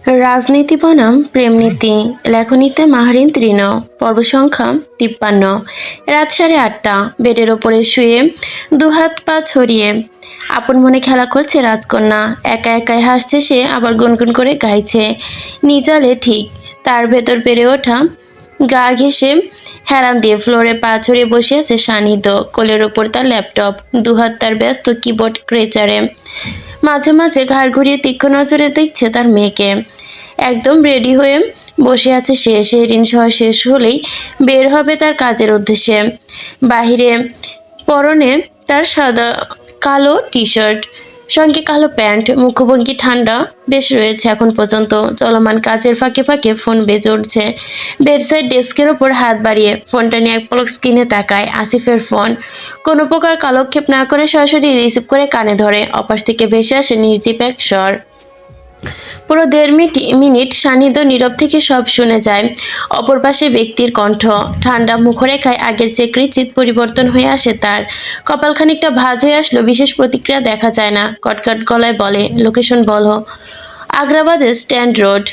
রাজনীতি বনাম প্রেমনীতি লেখনীতে মাহরিন তৃণ পর্ব সংখ্যা 53। রাত 8:30। বেডের ওপরে শুয়ে দুহাত পা ছড়িয়ে আপন মনে খেলা করছে রাজকন্যা। একা একাই হাসছে সে, আবার গুনগুন করে গাইছে। নিজালে ঠিক তার ভেতর পেরে ওঠা গা ঘেঁষে হেলান দিয়ে ফ্লোরে পা ছড়িয়ে বসে আছে সান্নিধ্য। কোলের ওপর তার ল্যাপটপ, দুহাত তার ব্যস্ত কিবোর্ড ক্রেচারে। মাঝে মাঝে ঘাড় ঘুরিয়ে তীক্ষ্ণ নজরে দেখছে তার মেয়েকে। একদম রেডি হয়ে বসে আছে সে। ঋণ সভা শেষ হলেই বের হবে তার কাজের উদ্দেশ্যে। বাহিরে পরনে তার সাদা কালো টি শার্ট, সঙ্গে কালো প্যান্ট। মুখভঙ্গি ঠান্ডা বেশ রয়েছে এখন পর্যন্ত। চলমান কাজের ফাঁকে ফাঁকে ফোন বেজে উঠছে। বেডসাইড ডেস্কের ওপর হাত বাড়িয়ে ফোনটা নিয়ে এক পলক স্ক্রিনে তাকায়। আসিফের ফোন। কোনো প্রকার কালক্ষেপ না করে সরাসরি রিসিভ করে কানে ধরে। অপাশ থেকে ভেসে আসে নির্জীব এক স্বর। পুরো 1.5 মিনিট সান্নিধ্য নীরব থেকে সব শুনে যায়। অপর পাশে ব্যক্তির কণ্ঠ। ঠান্ডা মুখরেখায় আগের চেয়ে কিঞ্চিৎ পরিবর্তন হয়ে আসে তার। কপাল খানিকটা ভাঁজ হয়ে আসলো। বিশেষ প্রতিক্রিয়া দেখা যায় না। কটকট গলায় বলে, লোকেশন বলো। আগ্রাবাদের স্ট্যান্ড রোড,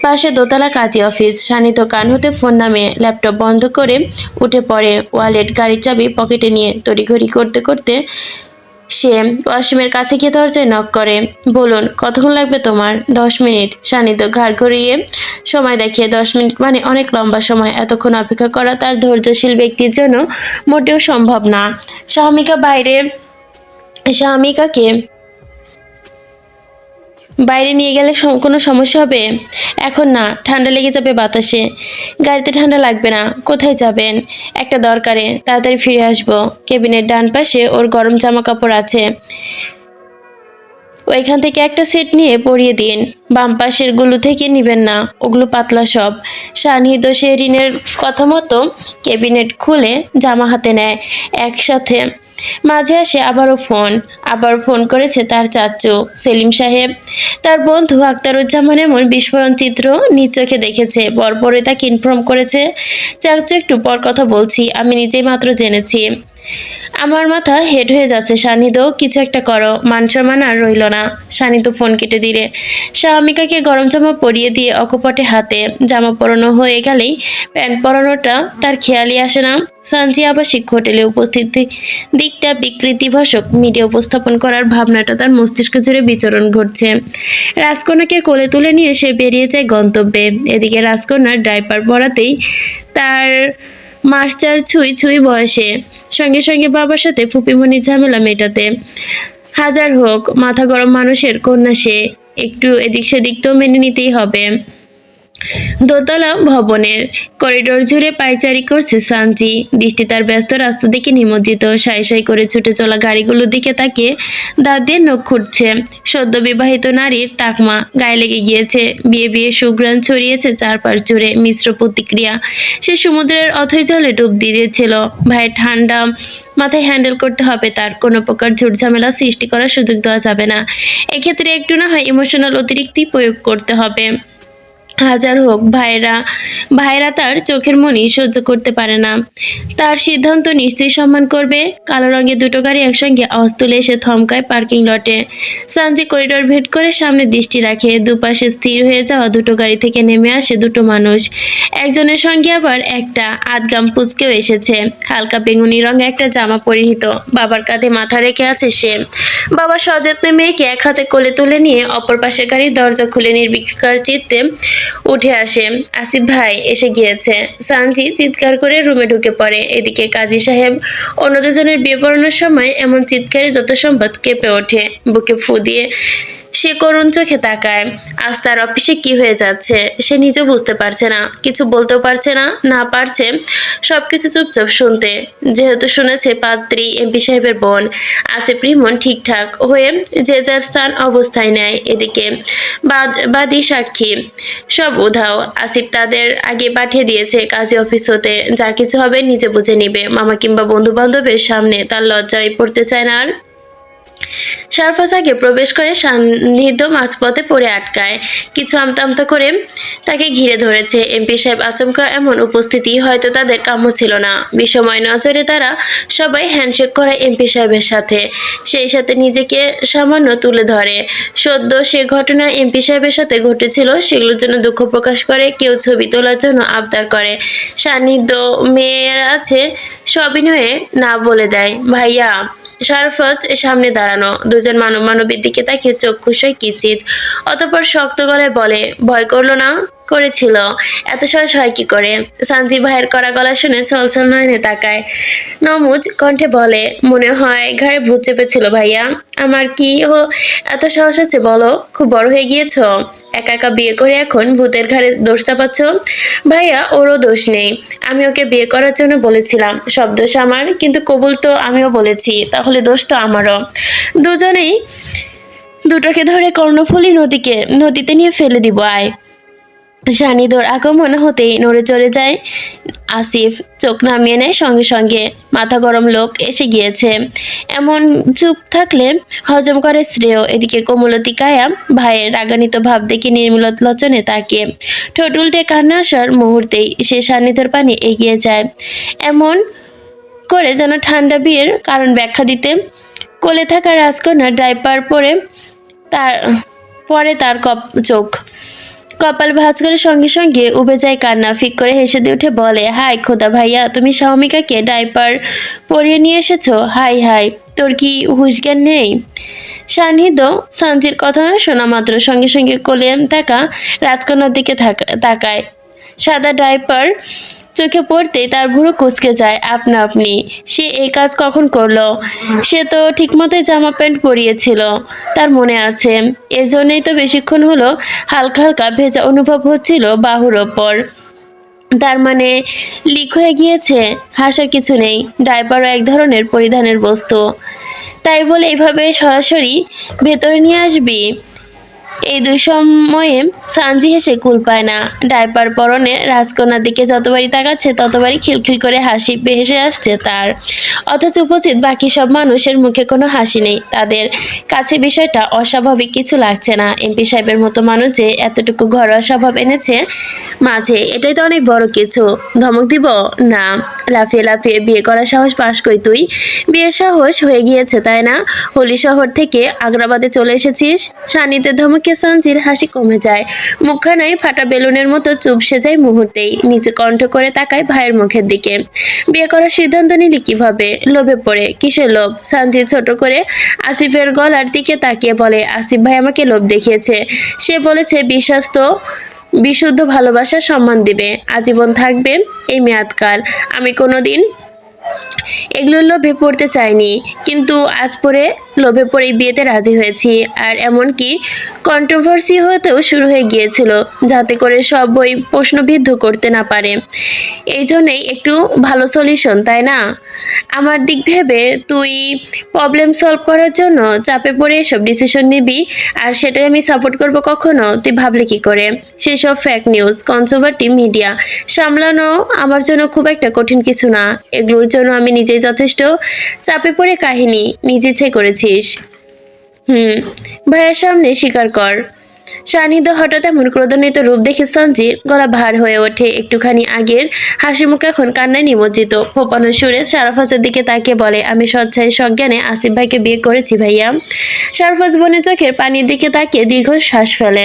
পাশে দোতলা কাজী অফিস। সান্নিধ্য কান হতে ফোন নামিয়ে ল্যাপটপ বন্ধ করে উঠে পড়ে। ওয়ালেট, গাড়ির চাবি পকেটে নিয়ে তড়িঘড়ি করতে করতে সে ওয়াশরুমের কাছে গিয়ে দরজায় নক করে। বলুন, কতক্ষণ লাগবে তোমার? 10 মিনিট। সান্নিধ্য ঘাড় ঘুরিয়ে সময় দেখিয়ে। 10 মিনিট মানে অনেক লম্বা সময়। এতক্ষণ অপেক্ষা করা তার ধৈর্যশীল ব্যক্তির জন্য মোটেও সম্ভব না। স্বামীকাকে বাইরে নিয়ে গেলে কোনো সমস্যা হবে? এখন না, ঠান্ডা লেগে যাবে বাতাসে। গাড়িতে ঠান্ডা লাগবে না। কোথায় যাবেন? একটা দরকারে, তাড়াতাড়ি ফিরে আসবো। কেবিনের ডান পাশে ওর গরম জামা কাপড় আছে, ওইখান থেকে একটা সেট নিয়ে পরিয়ে দিন। বাম পাশের গুলো থেকে নিবেন না, ওগুলো পাতলা সব। সান্নিধ্য শেরিনের কথা মতো ক্যাবিনেট খুলে জামা হাতে নেয়। একসাথে মাঝে আসে আবার ফোন করেছে তার চাচু সেলিম সাহেব। তার বন্ধু আখতারুজ্জামান এমন বিস্ফোরণ চিত্র নিজ চোখে দেখেছে। পরপরে তাকে ইনফর্ম করেছে, চাচু একটু পর কথা বলছি, আমি নিজেই মাত্র জেনেছি। আমার মাথা হেড হয়ে যাচ্ছে। সান্নিধ্য, কিছু একটা করো। মান সম্মান আর রইল না। সান্নিধ্য ফোন কেটে দিলে স্বামিকাকে গরম জামা পরিয়ে দিয়ে অকপটে হাতে জামা পরানো হয়ে গেলেই প্যান্ট পরানোটা তার খেয়ালই আসে না। সানজি আবাসিক হোটেলে উপস্থিতি দিকটা বিকৃতিভাষক মিডিয়া উপস্থাপন করার ভাবনাটা তার মস্তিষ্ক জুড়ে বিচরণ ঘটছে। রাজকন্যাকে কোলে তুলে নিয়ে সে বেরিয়ে যায় গন্তব্যে। এদিকে রাজকন্যার ডাইপার পরাতেই তার মাস 4 ছুঁই ছুঁই বয়সে সঙ্গে সঙ্গে বাবার সাথে ফুপিমনির ঝামেলা মেটাতে হাজার হোক মাথা গরম মানুষের কন্যা সে। একটু এদিক সেদিক তো মেনে নিতেই হবে। দোতলা ভবনের করিডোর জুড়ে পায়চারি করছে সানজি। দৃষ্টি তার ব্যস্ত রাস্তা দিকে নিমজ্জিত। সাই সাই করে ছুটে চলা গাড়িগুলোর দিকে তাকিয়ে দাঁত দিয়ে নখ খুঁটছে। সদ্য বিবাহিত নারীর তাকমা গায়ে লেগে গিয়েছে। বিয়ে বিয়ে সুঘ্রাণ ছড়িয়েছে চারপাশ জুড়ে। মিশ্র প্রতিক্রিয়া। সে সমুদ্রের অথৈ জলে ডুব দিয়েছিল। ভাইয়ের ঠান্ডা মাথায় হ্যান্ডেল করতে হবে তার। কোনো প্রকার ঝুটঝামেলা সৃষ্টি করার সুযোগ দেওয়া যাবে না। এক্ষেত্রে একটু না হয় ইমোশনাল অতিরিক্তই প্রয়োগ করতে হবে। হাজার হোক ভাইরা তার চোখের মনি সহ্য করতে পারে না। তার সিদ্ধান্ত নিশ্চয়ই সম্মান করবে। কালো রঙের দুটো গাড়ি একসঙ্গে আওয়াজ তুলে এসে থমকায় পার্কিং লটে। সানজি করিডোর ভেদ করে সামনে দৃষ্টি রাখে। দুপাশে স্থির হয়ে যাওয়া দুটো গাড়ি থেকে নেমে আসে দুটো মানুষ। একজনের সঙ্গে আবার একটা আধগাম পুচকেও এসেছে। হালকা বেগুনি রঙে একটা জামা পরিহিত। বাবার কাঁধে মাথা রেখে আছে সে। বাবা সযত্নে মেয়েকে এক হাতে কোলে তুলে নিয়ে অপর পাশের গাড়ির দরজা খুলে নির্বিকার চিত্তে উঠে আসে। আসিফ ভাই এসে গিয়েছে। সানজি চিৎকার করে রুমে ঢুকে পড়ে। এদিকে কাজী সাহেব অন্য দুজনের বিয়ে পড়ানোর সময় এমন চিৎকারে যত সম্ভব কেঁপে ওঠে। বুকে ফু দিয়ে সে করুণ চোখে তাকায়। আজ তার অফিসে কি হয়ে যাচ্ছে সে নিজেও বুঝতে পারছে না। কিছু বলতেও পারছে না, না পারছে সবকিছু চুপচাপ শুনতে। যেহেতু শুনেছে পাত্রী এমপি সাহেবের বোন। আসিফ রিমন ঠিকঠাক হয়ে যে যার স্থান অবস্থায় নেয়। এদিকে বাদী সাক্ষী সব উধাও। আসিফ তাদের আগে পাঠিয়ে দিয়েছে কাজী অফিস হতে। যা কিছু হবে নিজে বুঝে নিবে। মামা কিংবা বন্ধু বান্ধবের সামনে তার লজ্জায় পড়তে চায় না আর। সারফাস আগে প্রবেশ করে সান্নিধ্য মাঝপথে পড়ে আটকায়। কিছু আমতা আমতা করে তাকে ঘিরে ধরেছে। এমপি সাহেব আচমকা এমন উপস্থিতি হয়তো তাদের কাম্য ছিল না। বিষময় নজরে তারা সবাই হ্যান্ডশেক করে এমপি সাহেবের সাথে, সেই সাথে নিজেকে সামান্য তুলে ধরে। সদ্য সে ঘটনা এমপি সাহেবের সাথে ঘটেছিল সেগুলোর জন্য দুঃখ প্রকাশ করে, কেউ ছবি তোলার জন্য আবদার করে। সান্নিধ্য মেয়েরা আছে সবিনয়ে না বলে দেয়, ভাইয়া। সারফাজ সামনে দাঁড়ানো, দুজন মানবীর দিকে তাকিয়ে চক্ষুষয় কিচিত। অতঃপর শক্ত গলায় বলে, ভয় করলো না? করেছিল। এত সহজ হয় কি করে? সানজি ভাইয়ের কড়া গলা শুনে ছলছল নয়নে তাকায়। নমুজ কণ্ঠে বলে, মনে হয় ঘাড়ে ভূত চেপেছিল ভাইয়া। আমার কি এত সাহস আছে বলো? খুব বড় হয়ে গিয়েছো, একা একা বিয়ে করে এখন ভূতের ঘাড়ে দোষ চাপাচ্ছ। ভাইয়া, ওরও দোষ নেই। আমি ওকে বিয়ে করার জন্য বলেছিলাম, সব দোষ আমার। কিন্তু কবুল তো আমিও বলেছি, তাহলে দোষ তো আমারও। দুজনেই দুটোকে ধরে কর্ণফুলী নদীতে নিয়ে ফেলে দিব, আয়। সানিদর আগমন হতেই নড়ে চড়ে যায় আসিফ, চোখ নামিয়ে নেয় সঙ্গে সঙ্গে। মাথা গরম লোক এসে গিয়েছে, এমন চুপ থাকলে হজম করে শ্রেয়। এদিকে কোমলতি কায়া ভাইয়ের রাগান্বিত ভাব দেখে নির্মলত লোচনে তাকিয়ে ঠোঁট উল্টে কান্না আসার মুহূর্তেই সে সান্নিধ্যর পানি এগিয়ে যায়, এমন করে যেন ঠান্ডা বিয়ের কারণ ব্যাখ্যা দিতে। কোলে থাকা রাজকন্যা ডাইপার তার তার চোখ কপাল ভাঁজ করে সঙ্গে সঙ্গে উবে যায় কান্না। ফিক করে হেসে দিয়ে উঠে বলে, হাই খোদা ভাইয়া, তুমি শাওমিকাকে ডাইপার পরিয়ে নিয়ে এসেছো? হাই হাই, তোর কি হুঁশ জ্ঞান নেই? সান্নিধ্য সানজির কথা শোনা মাত্র সঙ্গে সঙ্গে কোলে থাকা রাজকন্যার দিকে তাকায়। সাদা ডাইপার চোখে পড়তেই তার ভুরু কুঁচকে যায় আপনা আপনি। সে এই কাজ কখন করলো? সে তো ঠিকমতোই জামা প্যান্ট পরিয়েছিল, তার মনে আছে। এজন্যই তো বেশিক্ষণ হলো হালকা হালকা ভেজা অনুভব হচ্ছিল বাহুর ওপর। তার মানে লিক হয়ে গিয়েছে? হাসার কিছু নেই, ডাইপারও এক ধরনের পরিধানের বস্তু। তাই বলে এভাবে সরাসরি ভেতরে নিয়ে আসবি? এই দুই সময়ে সানজি হেসে কুল পায় না। ডাইপার পরনে রাজকন্যার দিকে যতবারই তাকাচ্ছে ততবারই খিলখিল করে হাসি ভেসে আসছে তার। অথচ উপস্থিত বাকি সব মানুষের মুখে কোনো হাসি নেই। তাদের কাছে বিষয়টা অস্বাভাবিক কিছু লাগছে না। এমপি সাহেবের মতো মানুষ যে এতটুকু ঘরোয়া স্বভাব এনেছে মাঝে, এটাই তো অনেক বড় কিছু। ধমক দিব না, লাফিয়ে লাফিয়ে বিয়ে করার সাহস পাস কই তুই? বিয়ের সাহস হয়ে গিয়েছে তাই না? হোলি শহর থেকে আগ্রাবাদে চলে এসেছিস। সান্নিধ্যের ধমকে সানজির হাসি কমে যায়, মুখখানায় ফাটা বেলুনের মতো চুপসে যায় মুহূর্তেই। নিচে কণ্ঠ করে তাকায় ভাইয়ের মুখের দিকে। বিয়ে করার সিদ্ধান্ত নিলি কিভাবে? লোভে পড়ে? কিসের লোভ? সানজি ছোট করে আসিফের গলার দিকে তাকিয়ে বলে, আসিফ ভাই আমাকে লোভ দেখিয়েছে। সে বলেছে বিশুদ্ধ ভালোবাসা সম্মান দিবে, আজীবন থাকবে এই মেয়াদকাল। আমি কোনোদিন এগুলোর লোভে পড়তে চাইনি, কিন্তু আজ পরে লোভে পড়ে বিয়েতে রাজি হয়েছি। আর এমনকি কন্ট্রোভার্সি হতেও শুরু হয়ে গিয়েছিল, যাতে করে সব বই প্রশ্নবিদ্ধ করতে না পারে। এই জন্যেই একটু ভালো সলিউশন, তাই না? আমার দিক ভেবে তুই প্রবলেম সলভ করার জন্য চাপে পড়ে এসব ডিসিশন নিবি, আর সেটাই আমি সাপোর্ট করব কখনো? তুই ভাবলি কি করে? সেসব ফেক নিউজ, কনজারভেটিভ মিডিয়া সামলানো আমার জন্য খুব একটা কঠিন কিছু না। এগুলোর জন্য আমি নিজেই যথেষ্ট। চাপে পড়ে কাহিনী নিজে ইচ্ছে করেছিস। ভাইয়ের সামনে স্বীকার কর। সান্নিধ্য হঠাৎ এমন ক্রোধান্বিত রূপ দেখে সঞ্জি গলা ভার হয়ে ওঠে। একটুখানি আগের হাসি মুখ এখন কান্নায় নিমজ্জিত। ফোপানো সুরে শারাফাজের দিকে তাকিয়ে বলে, আমি স্বচ্ছায় সজ্ঞানে আসিফ ভাইকে বিয়ে করেছি ভাইয়া। শারাফাজ বোনের চোখের পানির দিকে তাকিয়ে দীর্ঘ শ্বাস ফেলে।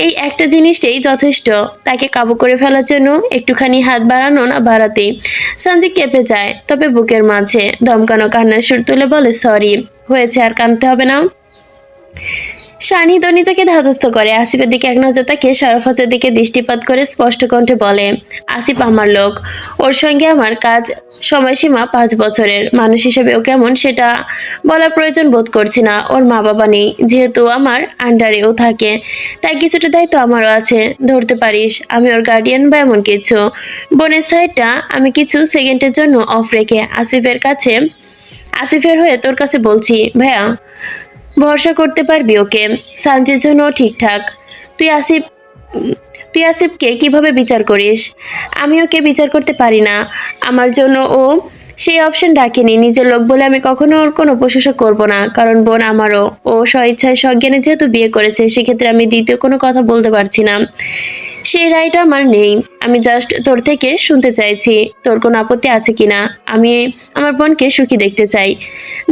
এই একটা জিনিসটাই যথেষ্ট তাকে কাবু করে ফেলার জন্য, একটুখানি হাত বাড়ানো না বাড়াতেই। সঞ্জি কেঁপে যায়, তবে বুকের মাঝে ধমকানো কান্নার সুর তুলে বলে, সরি, হয়েছে, আর কাঁদতে হবে না। সান্নিধ্য নিজেকে ধাতস্থ করে আসিফের দিকে এক নজর তাকিয়ে শারাফাতের দিকে দৃষ্টিপাত করে স্পষ্ট কণ্ঠে বলে, আসিফ আমার লোক, ওর সঙ্গে আমার কাজ, সময়সীমা 5 বছরের। মানুষ হিসেবে ও কেমন সেটা বলার প্রয়োজন বোধ করছি না। ওর মা বাবা নেই, যেহেতু আমার আন্ডারেও থাকে, তাই কিছুটা দায়িত্ব আমারও আছে। ধরতে পারিস আমি ওর গার্ডিয়ান বা এমন কিছু। বোনের সাইডটা আমি কিছু সেকেন্ডের জন্য অফ রেখে আসিফের হয়ে তোর কাছে বলছি, ভাইয়া ভরসা করতে পারবি ওকে? সানজির জন্য ঠিকঠাক। তুই আসিফ তুই আসিফকে কিভাবে বিচার করিস? আমি ওকে বিচার করতে পারি না। আমার জন্য ও সেই অপশন ডাকেনি। নিজের লোক বলে আমি কখনো ওর কোনো প্রশংসা করব না, কারণ বোন আমারও। ও স্বইচ্ছায় সজ্ঞানে যেহেতু বিয়ে করেছে, সেক্ষেত্রে আমি দ্বিতীয় কোনো কথা বলতে পারছি না। সেই রাইট আমার নেই। আমি জাস্ট তোর থেকে শুনতে চাইছি তোর কোনো আপত্তি আছে কিনা। আমি আমার বোনকে সুখী দেখতে চাই,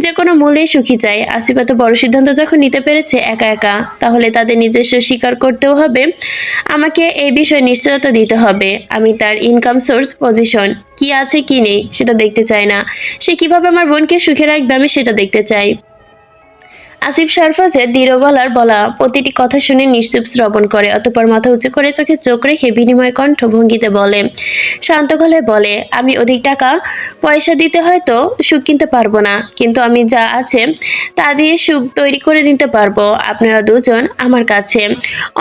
যে কোনো মূল্যেই সুখী চাই। আসিফ এত বড় সিদ্ধান্ত যখন নিতে পেরেছে একা একা, তাহলে তাদের নিজস্ব স্বীকার করতেও হবে। আমাকে এই বিষয়ে নিশ্চয়তা দিতে হবে। আমি তার ইনকাম সোর্স, পজিশন কি আছে কি নেই সেটা দেখতে চাই না। সে কিভাবে আমার বোনকে সুখে রাখবে আমি সেটা দেখতে চাই। আসিফ সারফাজের দৃঢ় গলার বলা প্রতিটি কথা শুনে নিশ্চুপ শ্রবণ করে, অতঃপর মাথা উঁচু করে চোখে চোখ রেখে বিনিময় কণ্ঠ ভঙ্গিতে বলে, শান্ত গলায় বলে, আমি অধিক টাকা পয়সা দিতে হয়তো সুখ কিনতে পারবো না, কিন্তু আমি যা আছে তা দিয়ে সুখ তৈরি করে নিতে পারবো। আপনারা দুজন আমার কাছে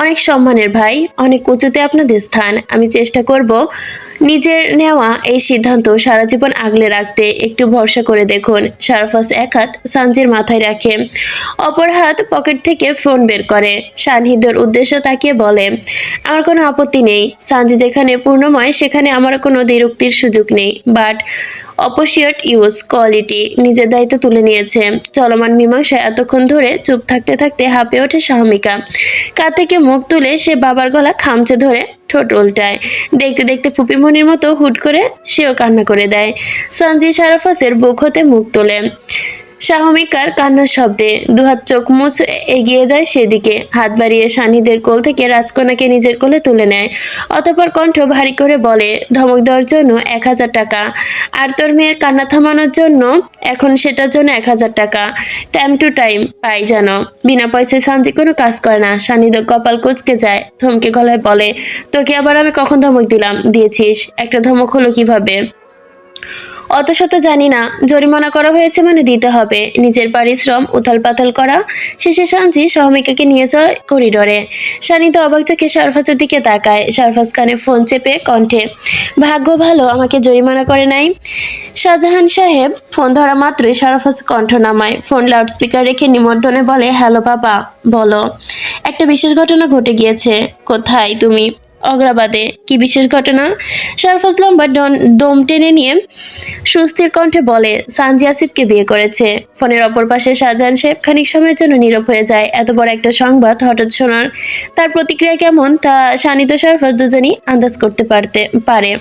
অনেক সম্মানের ভাই, অনেক উঁচুতে আপনাদের স্থান। আমি চেষ্টা করব নিজের নেওয়া এই সিদ্ধান্ত সারা জীবন আগলে রাখতে। একটু ভরসা করে দেখুন। সারফাস এক হাত সানজির মাথায় রাখে, অপর হাত পকেট থেকে ফোন বের করে সানহিদের উদ্দেশ্য তাকিয়ে বলে, আমার কোনো আপত্তি নেই। সানজি যেখানে পূর্ণময় সেখানে আমার কোনো দ্বিরুক্তির সুযোগ নেই। বাট অপোসিয়েট ইউজ কোয়ালিটি নিজের দায়িত্ব তুলে নিয়েছে। চলমান মীমাংসায় এতক্ষণ ধরে চুপ থাকতে থাকতে হাঁপে ওঠে সাহমিকা। কাঁধ থেকে মুখ তুলে সে বাবার গলা খামচে ধরে ঠোঁট উল্টায়। দেখতে দেখতে ফুপিমনির মতো হুট করে সেও কান্না করে দেয়। সানজি সারাফাসের বুক হতে মুখ তোলে সাহমিকার কান্নার শব্দে। দুহাত চোখ মুছ এগিয়ে যায় সেদিকে, হাত বাড়িয়ে সানিদের কোল থেকে রাজকন্যাকে নিজের কোলে তুলে নেয়। অতঃপর কণ্ঠ ভারী করে বলে, ধমক দেওয়ার জন্য 1000 টাকা, আর তোর মেয়ের কান্না থামানোর জন্য এখন সেটার জন্য 1000 টাকা। টাইম টু টাইম পাই যেন। বিনা পয়সায় সানজি কোনো কাজ করে না। সানিদ কপাল কুঁচকে যায়, থমকে গলায় বলে, তোকে আবার আমি কখন ধমক দিয়েছিস? একটা ধমক হলো কিভাবে? অত শত জানি না। জরিমানা করা হয়েছে মানে দিতে হবে। নিজের পারিশ্রম উথাল পাতাল করা শেষে সানজি সহমিকাকে নিয়ে যায় করিডোরে। শানিত অবাক চোখে সারফাসের দিকে তাকায়। সারফাস কানে ফোন চেপে কণ্ঠে, ভাগ্য ভালো আমাকে জরিমানা করে নাই। শাহজাহান সাহেব ফোন ধরা মাত্রই সারফাস কণ্ঠ নামায়, ফোন লাউডস্পিকার রেখে নিমর্দনে বলে, হ্যালো বাবা, বলো। একটা বিশেষ ঘটনা ঘটে গিয়েছে। কোথায় তুমি? অগ্রাবাদে। কি বিশেষ ঘটনা? সারফাস লম্বা দম টেনে নিয়ে সুস্থির কণ্ঠে বলে, সানজি আসিফকে বিয়ে করেছে। ফোনের অপর পাশে শাহজাহান সাহেব খানিক সময়ের জন্য নীরব হয়ে যায়। এত বড় একটা সংবাদ হঠাৎ শোনার তার প্রতিক্রিয়া কেমন তা শানিত সারফাস দুজনই আন্দাজ করতে পারে।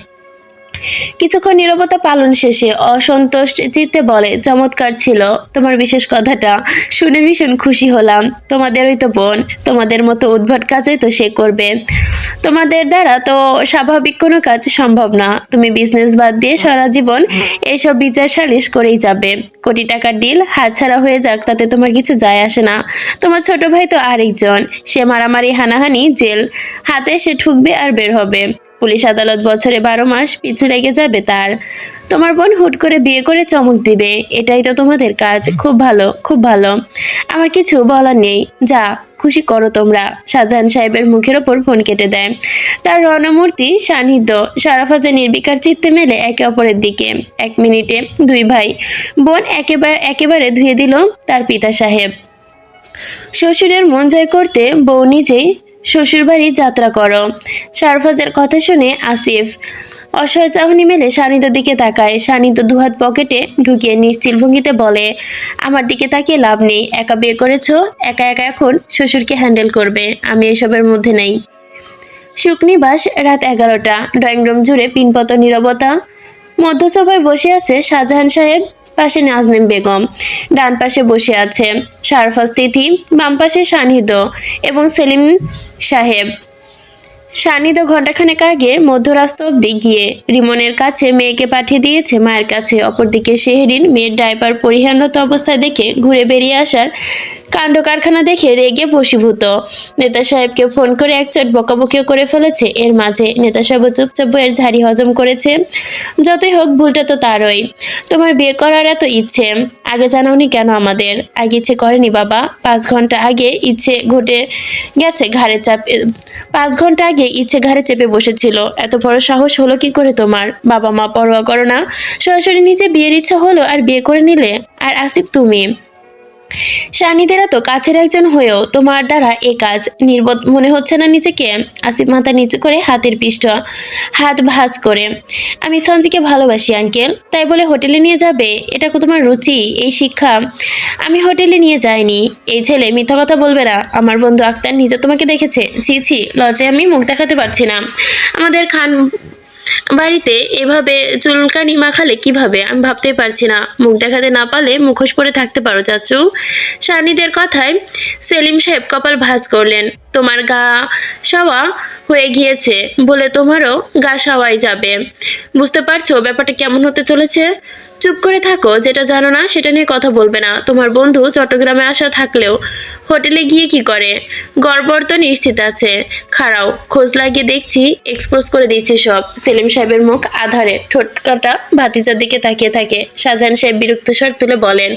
কিছুক্ষণ নীরবতা পালন শেষে অসন্তুষ্ট চিত্তে বলে, চমৎকার ছিল তোমার বিশেষ কথাটা, শুনে ভীষণ খুশি হলাম। তোমাদেরই তো বোন, তোমাদের মতো উদ্ভট কাজই তো সে করবে। তোমাদের দ্বারা তো স্বাভাবিক কোনো কাজ সম্ভব না। তুমি বিজনেস বাদ দিয়ে সারা জীবন এইসব বিচার সালিশ করেই যাবে। কোটি টাকার ডিল হাতছাড়া হয়ে যাক, তাতে তোমার কিছু যায় আসে না। তোমার ছোট ভাই তো আরেকজন, সে মারামারি হানাহানি জেল হাতে সে ঠুকবে আর বের হবে। পুলিশ আদালত বছরে 12 মাস পিছু লেগে যাবে তার। তোমার বোন হুট করে বিয়ে করে চমক দিবে, এটাই তো তোমাদের কাজ। খুব ভালো, খুব ভালো। আমার কিছু বলার নেই, যা খুশি করো তোমরা। শাহজাহান সাহেবের মুখের ওপর ফোন কেটে দেয়। তার রণমূর্তি সান্নিধ্য সারাফাজে নির্বিকার চিত্তে মেলে একে অপরের দিকে। 1 মিনিটে দুই ভাই বোন একেবারে ধুয়ে দিল তার পিতা সাহেব। শ্বশুরের মন জয় করতে বউ নিজেই শ্বশুরবাড়ি যাত্রা করো। সারফাজের কথা শুনে আসিফ অসহায় চাহনি মেলে সানিদের দিকে তাকায়। সানিদ দুহাত পকেটে ঢুকিয়ে নিশ্চিল ভঙ্গিতে বলে, আমার দিকে তাকিয়ে লাভ নেই। একা বিয়ে করেছো, একা একা এখন শ্বশুরকে হ্যান্ডেল করবে। আমি এসবের মধ্যে নেই। সুকনিবাস, রাত 11টা। ড্রয়িং রুম জুড়ে পিনপত নীরবতা। মধ্যসভায় বসে আছে শাহজাহান সাহেব, পাশে নাজনীন বেগম, ডান পাশে বসে আছে সারফাস তিথি, বাম পাশে সানিদ এবং সেলিম সাহেব। সানিদ ঘণ্টাখানেক আগে মধ্যরাস্তা অব্দি গিয়ে রিমনের কাছে মেয়েকে পাঠিয়ে দিয়েছে মায়ের কাছে। অপরদিকে শেহরিন মেয়ের ডাইপার পরিহাররত অবস্থায় দেখে ঘুরে বেরিয়ে আসার কাণ্ড কারখানা দেখে রেগে বশীভূত। নেতা সাহেবকে ফোন করে একচট বকাবকিও করে ফেলেছে। এর মাঝে নেতা সাহেব চুপচাপ বইয়ের ঝাড়ি হজম করেছে। যতই হোক ভুলটা তো তারই। তোমার বিয়ে করার এত ইচ্ছে, আগে জানাওনি কেন আমাদের? আগে ইচ্ছে করেনি বাবা। 5 ঘন্টা আগে ইচ্ছে ঘটে গেছে ঘাড়ে চাপে 5 ঘন্টা আগে ইচ্ছে ঘাড়ে চেপে বসেছিল। এত বড় সাহস হলো কি করে তোমার? বাবা মা পরোয়া করো না, সরাসরি নিজে বিয়ের ইচ্ছা হলো আর বিয়ে করে নিলে। আর আসিফ তুমি শানিদেরা তো কাছের একজন হয়েও তোমার দ্বারা এ কাজ নির্বোধ মনে হচ্ছে না নিজেকে? আসিফ মাথা নিচু করে হাতের পৃষ্ঠ হাত ভাঁজ করে, আমি সঞ্জিকে ভালোবাসি আঙ্কেল, তাই বলে হোটেলে নিয়ে যাবে? এটা কি তোমার রুচি? এই শিক্ষা আমি হোটেলে নিয়ে যাইনি। এই ছেলে মিথ্যা কথা বলবে না। আমার বন্ধু আক্তার নিজে তোমাকে দেখেছে। ছি ছি, লজ্জায় আমি মুখ দেখাতে পারছি না। আমাদের খান বাড়িতে এভাবে চুলকানি মাখালে কিভাবে আমি ভাবতেই পারছি না। মুখ দেখাতে না পারলে মুখোশ পরে থাকতে পারো চাচু। সানিদের কথায় সেলিম সাহেব কপাল ভাঁজ করলেন। তোমার গা সাওয়া হয়ে গিয়েছে বলে তোমারও গা সাওয়াই যাবে। বুঝতে পারছো ব্যাপারটা কেমন হতে চলেছে? চুপ করে থাকো, যেটা জানো না সেটা নিয়ে কথা বলবে না। তোমার বন্ধু চট্টগ্রামে আসা থাকলেও হোটেলে গিয়ে কি করে? গড়বড় তো নিশ্চিত আছে। খাড়াও, খোঁজ লাগিয়ে দেখছি, এক্সপোজ করে দিচ্ছি সব। সেলিম সাহেবের মুখ আধারে, ঠোঁট কাটা ভাতিজার দিকে তাকিয়ে থাকে। শাহজাহান সাহেব বিরক্ত স্বর তুলে বলেন,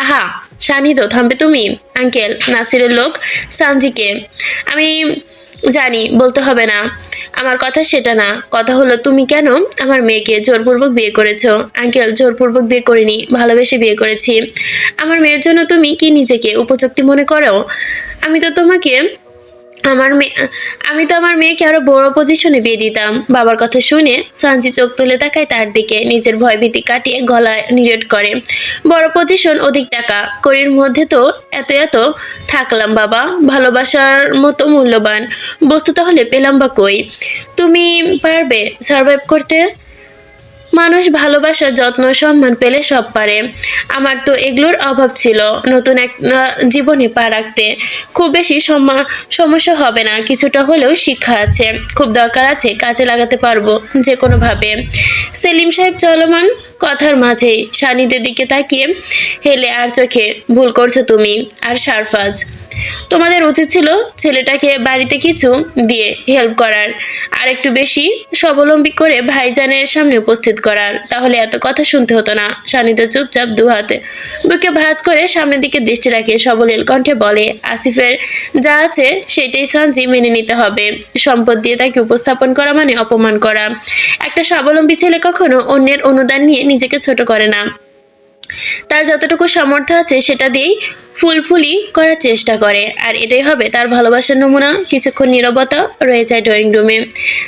আহা শানিদ, থামবে তুমি? আঙ্কেল, নাসিরের লোক সানজিকে আমি জানি, বলতে হবে না। আমার কথা সেটা না, কথা হলো তুমি কেন আমার মেয়েকে জোরপূর্বক বিয়ে করেছো? আঙ্কেল, জোরপূর্বক বিয়ে করিনি, ভালোবেসে বিয়ে করেছি। আমার মেয়ের জন্য তুমি কি নিজেকে উপযুক্ত মনে করো? আমি তো তোমাকে আমার মেয়ে আমি তো আমার মেয়েকে আরো বড় পজিশনে বিয়ে দিতাম। বাবার কথা শুনে সানজি চোখ তুলে তাকায় তার দিকে, নিজের ভয় ভীতি কাটিয়ে গলায় নিরেট করে, বড় পজিশন, অধিক টাকা কড়ির মধ্যে তো এত এত থাকলাম বাবা, ভালোবাসার মতো মূল্যবান বস্তু তাহলে পেলাম বা কই? তুমি পারবে সার্ভাইভ করতে? মানুষ ভালোবাসা, যত্ন, সম্মান পেলে সব পারে। আমার তো এগুলোর অভাব ছিল। নতুন এক জীবনে পা রাখতে খুব বেশি সমস্যা হবে না। কিছুটা হলেও শিক্ষা আছে, খুব দরকার আছে, কাজে লাগাতে পারবো যে কোনোভাবে। সেলিম সাহেব চলমান কথার মাঝেই সানিদের দিকে তাকিয়ে হেলে আর চোখে, ভুল করছো তুমি আর সারফাজ। তোমাদের উচিত ছিল ছেলেটাকে বাড়িতে কিছু দিয়ে হেল্প করার, আর একটু বেশি স্বাবলম্বী করে ভাইজানের সামনে উপস্থিত করার, তাহলে এত কথা শুনতে হতো না। শানিত চুপচাপ দু হাতে বুকে ভাঁজ করে সামনের দিকে দৃষ্টি রাখে সবলীল কণ্ঠে বলে, আসিফের যা আছে সেটাই সানজি মেনে নিতে হবে। সম্পদ দিয়ে তাকে উপস্থাপন করা মানে অপমান করা। একটা স্বাবলম্বী ছেলে কখনো অন্যের অনুদান নিয়ে নিজেকে ছোট করে না। তার যতটুকু সামর্থ্য আছে সেটা দিয়েই ফুলফুলি করার চেষ্টা করে, আর এটাই হবে তার ভালোবাসার নমুনা। কিছুক্ষণ নীরবতা রয়ে যায় ড্রয়িং রুমে।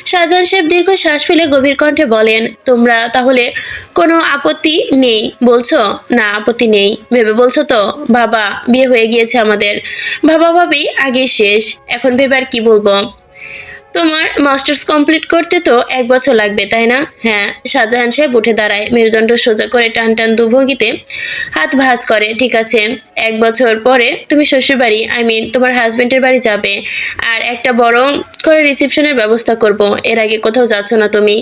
শাহজাহান সাহেব দীর্ঘ শ্বাস ফেলে গভীর কণ্ঠে বলেন, তোমরা তাহলে কোনো আপত্তি নেই বলছো? না, আপত্তি নেই ভেবে বলছো তো? বাবা, বিয়ে হয়ে গিয়েছে আমাদের। ভাবা ভাবি আগে শেষ, এখন ভেবে আর কি বলবো? তোমার মাস্টার্স কমপ্লিট করতে তো 1 বছর লাগবে, তাই না? হ্যাঁ। শাহজাহান সাহেব উঠে দাঁড়ায়, মেরুদণ্ড সোজা করে টান টান দুভঙ্গিতে হাত ভাঁজ করে। ঠিক আছে, 1 বছর পরে তুমি শ্বশুরবাড়ি, তোমার হাজবেন্ডের বাড়ি যাবে, আর একটা বড় করে রিসেপশনের ব্যবস্থা করব। এর আগে কোথাও যাচ্ছ না তুমি?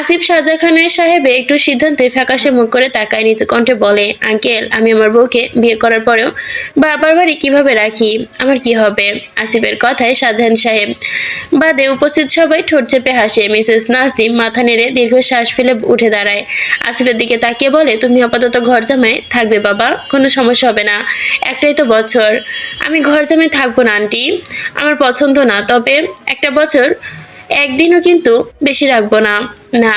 আসিফ শাহজাহানের সাহেবে একটু সিদ্ধান্তে ফ্যাকাশে মুখ করে তাকায়, নিচু কণ্ঠে বলে, আঙ্কেল, আমি আমার বউকে বিয়ে করার পরেও বাবার বাড়ি কিভাবে রাখি? আমার কি হবে? আসিফের কথায় শাহজাহান সাহেব বাদে উপস্থিত সবাই ঠোঁট চেপে হাসে। মিসেস নাজদিম মাথা নেড়ে দীর্ঘ শ্বাস ফেলে উঠে দাঁড়ায়। আসিফের দিকে তাকিয়ে বলে, তুমি আপাতত ঘর জামাই থাকবে বাবা, কোনো সমস্যা হবে না। একটাই তো বছর। আমি ঘর জামাই থাকবো না আন্টি, আমার পছন্দ না। তবে একটা বছর একদিনও কিন্তু বেশি রাখবো না। না,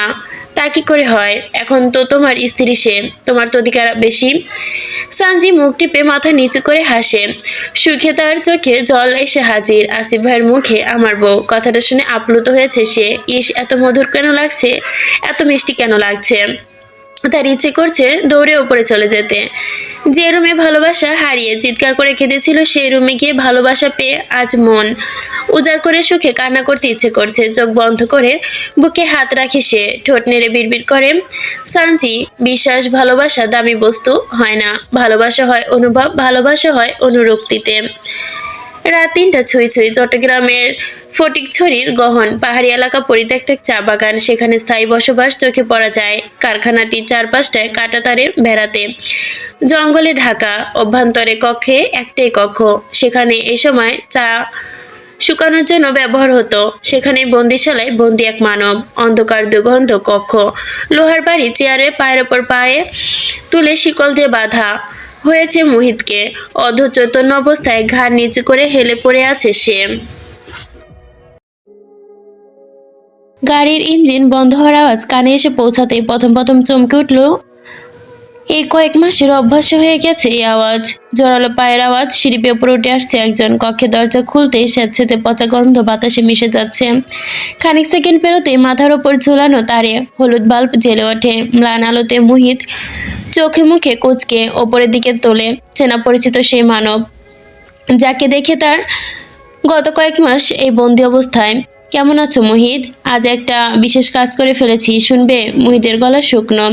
তা কি করে হয়? এখন তো তোমার স্ত্রী সে, তোমার তো অধিকার বেশি। সানজি মুখ টিপে মাথা নিচু করে হাসে, সুখে তার চোখে জল এসে হাজির। আসিফ ভাইয়ের মুখে আমার বউ, কথাটা শুনে আপ্লুত হয়েছে সে। ইস, এত মধুর কেন লাগছে, এত মিষ্টি কেন লাগছে। তার ইচ্ছে করছে দৌড়ে ওপরে চলে যেতে। যে রুমে ভালোবাসা হারিয়ে চিৎকার করে কেঁদেছিল, সেই রুমে গিয়ে ভালোবাসা পেয়ে আজ মন উজাড় করে সুখে কান্না করতে ইচ্ছে করছে। চোখ বন্ধ করে বুকে হাত রাখে সে, ঠোঁট নেড়ে বিড়বিড় করে, সানজি, বিশ্বাস ভালোবাসা দামি বস্তু হয় না, ভালোবাসা হয় অনুভব, ভালোবাসা হয় অনুরক্তিতে। রাত 3টা ছুঁই ছুঁই। চট্টগ্রামের ফটিকছড়ির গহন পাহাড়ি এলাকা, পরিত্যক্ত এক চা বাগান, সেখানে স্থায়ী বসবাস চোখে পড়া যায়। কারখানাটির চারপাশটায় কাঁটাতারে বেড়াতে, জঙ্গলে ঢাকা। অভ্যন্তরে কক্ষে একটাই কক্ষ, সেখানে এই সময় চা শুকানোর জন্য ব্যবহার হতো। সেখানে বন্দিশালায় বন্দি এক মানব। অন্ধকার দুগন্ধ কক্ষ, লোহার বাড়ি, চেয়ারে পায়ের ওপর পায়ে তুলে শিকল দিয়ে বাঁধা হয়েছে মোহিতকে। অর্ধ চৈতন্য অবস্থায় ঘাড় নিচু করে হেলে পড়ে আছে সে। গাড়ির ইঞ্জিন বন্ধ হওয়ার আওয়াজ কানে এসে পৌঁছাতে প্রথম প্রথম চমকে উঠল এই কয়েক মাসের অভ্যাস হয়ে গেছে এই আওয়াজ। জোরালো পায়ের আওয়াজ, সিঁড়ি বেয়ে উপরে উঠে আসছে একজন। কক্ষে দরজা খুলতেই স্যাঁতসেঁতে পচা গন্ধ বাতাসে মিশে যাচ্ছে। খানিক সেকেন্ড পেরোতেই মাথার ওপর ঝুলানো তারে হলুদ বাল্ব জ্বেলে ওঠে। ম্লান আলোতে মুহিত চোখে মুখে কুঁচকে ওপরের দিকে তোলে। চেনা পরিচিত সেই মানব, যাকে দেখে তার গত কয়েক মাস এই বন্দি অবস্থায়। কেমন আছো মুহিত? আজ একটা বিশেষ কাজ করে ফেলেছি, শুনবে? মুহিতের গলা শুকনো,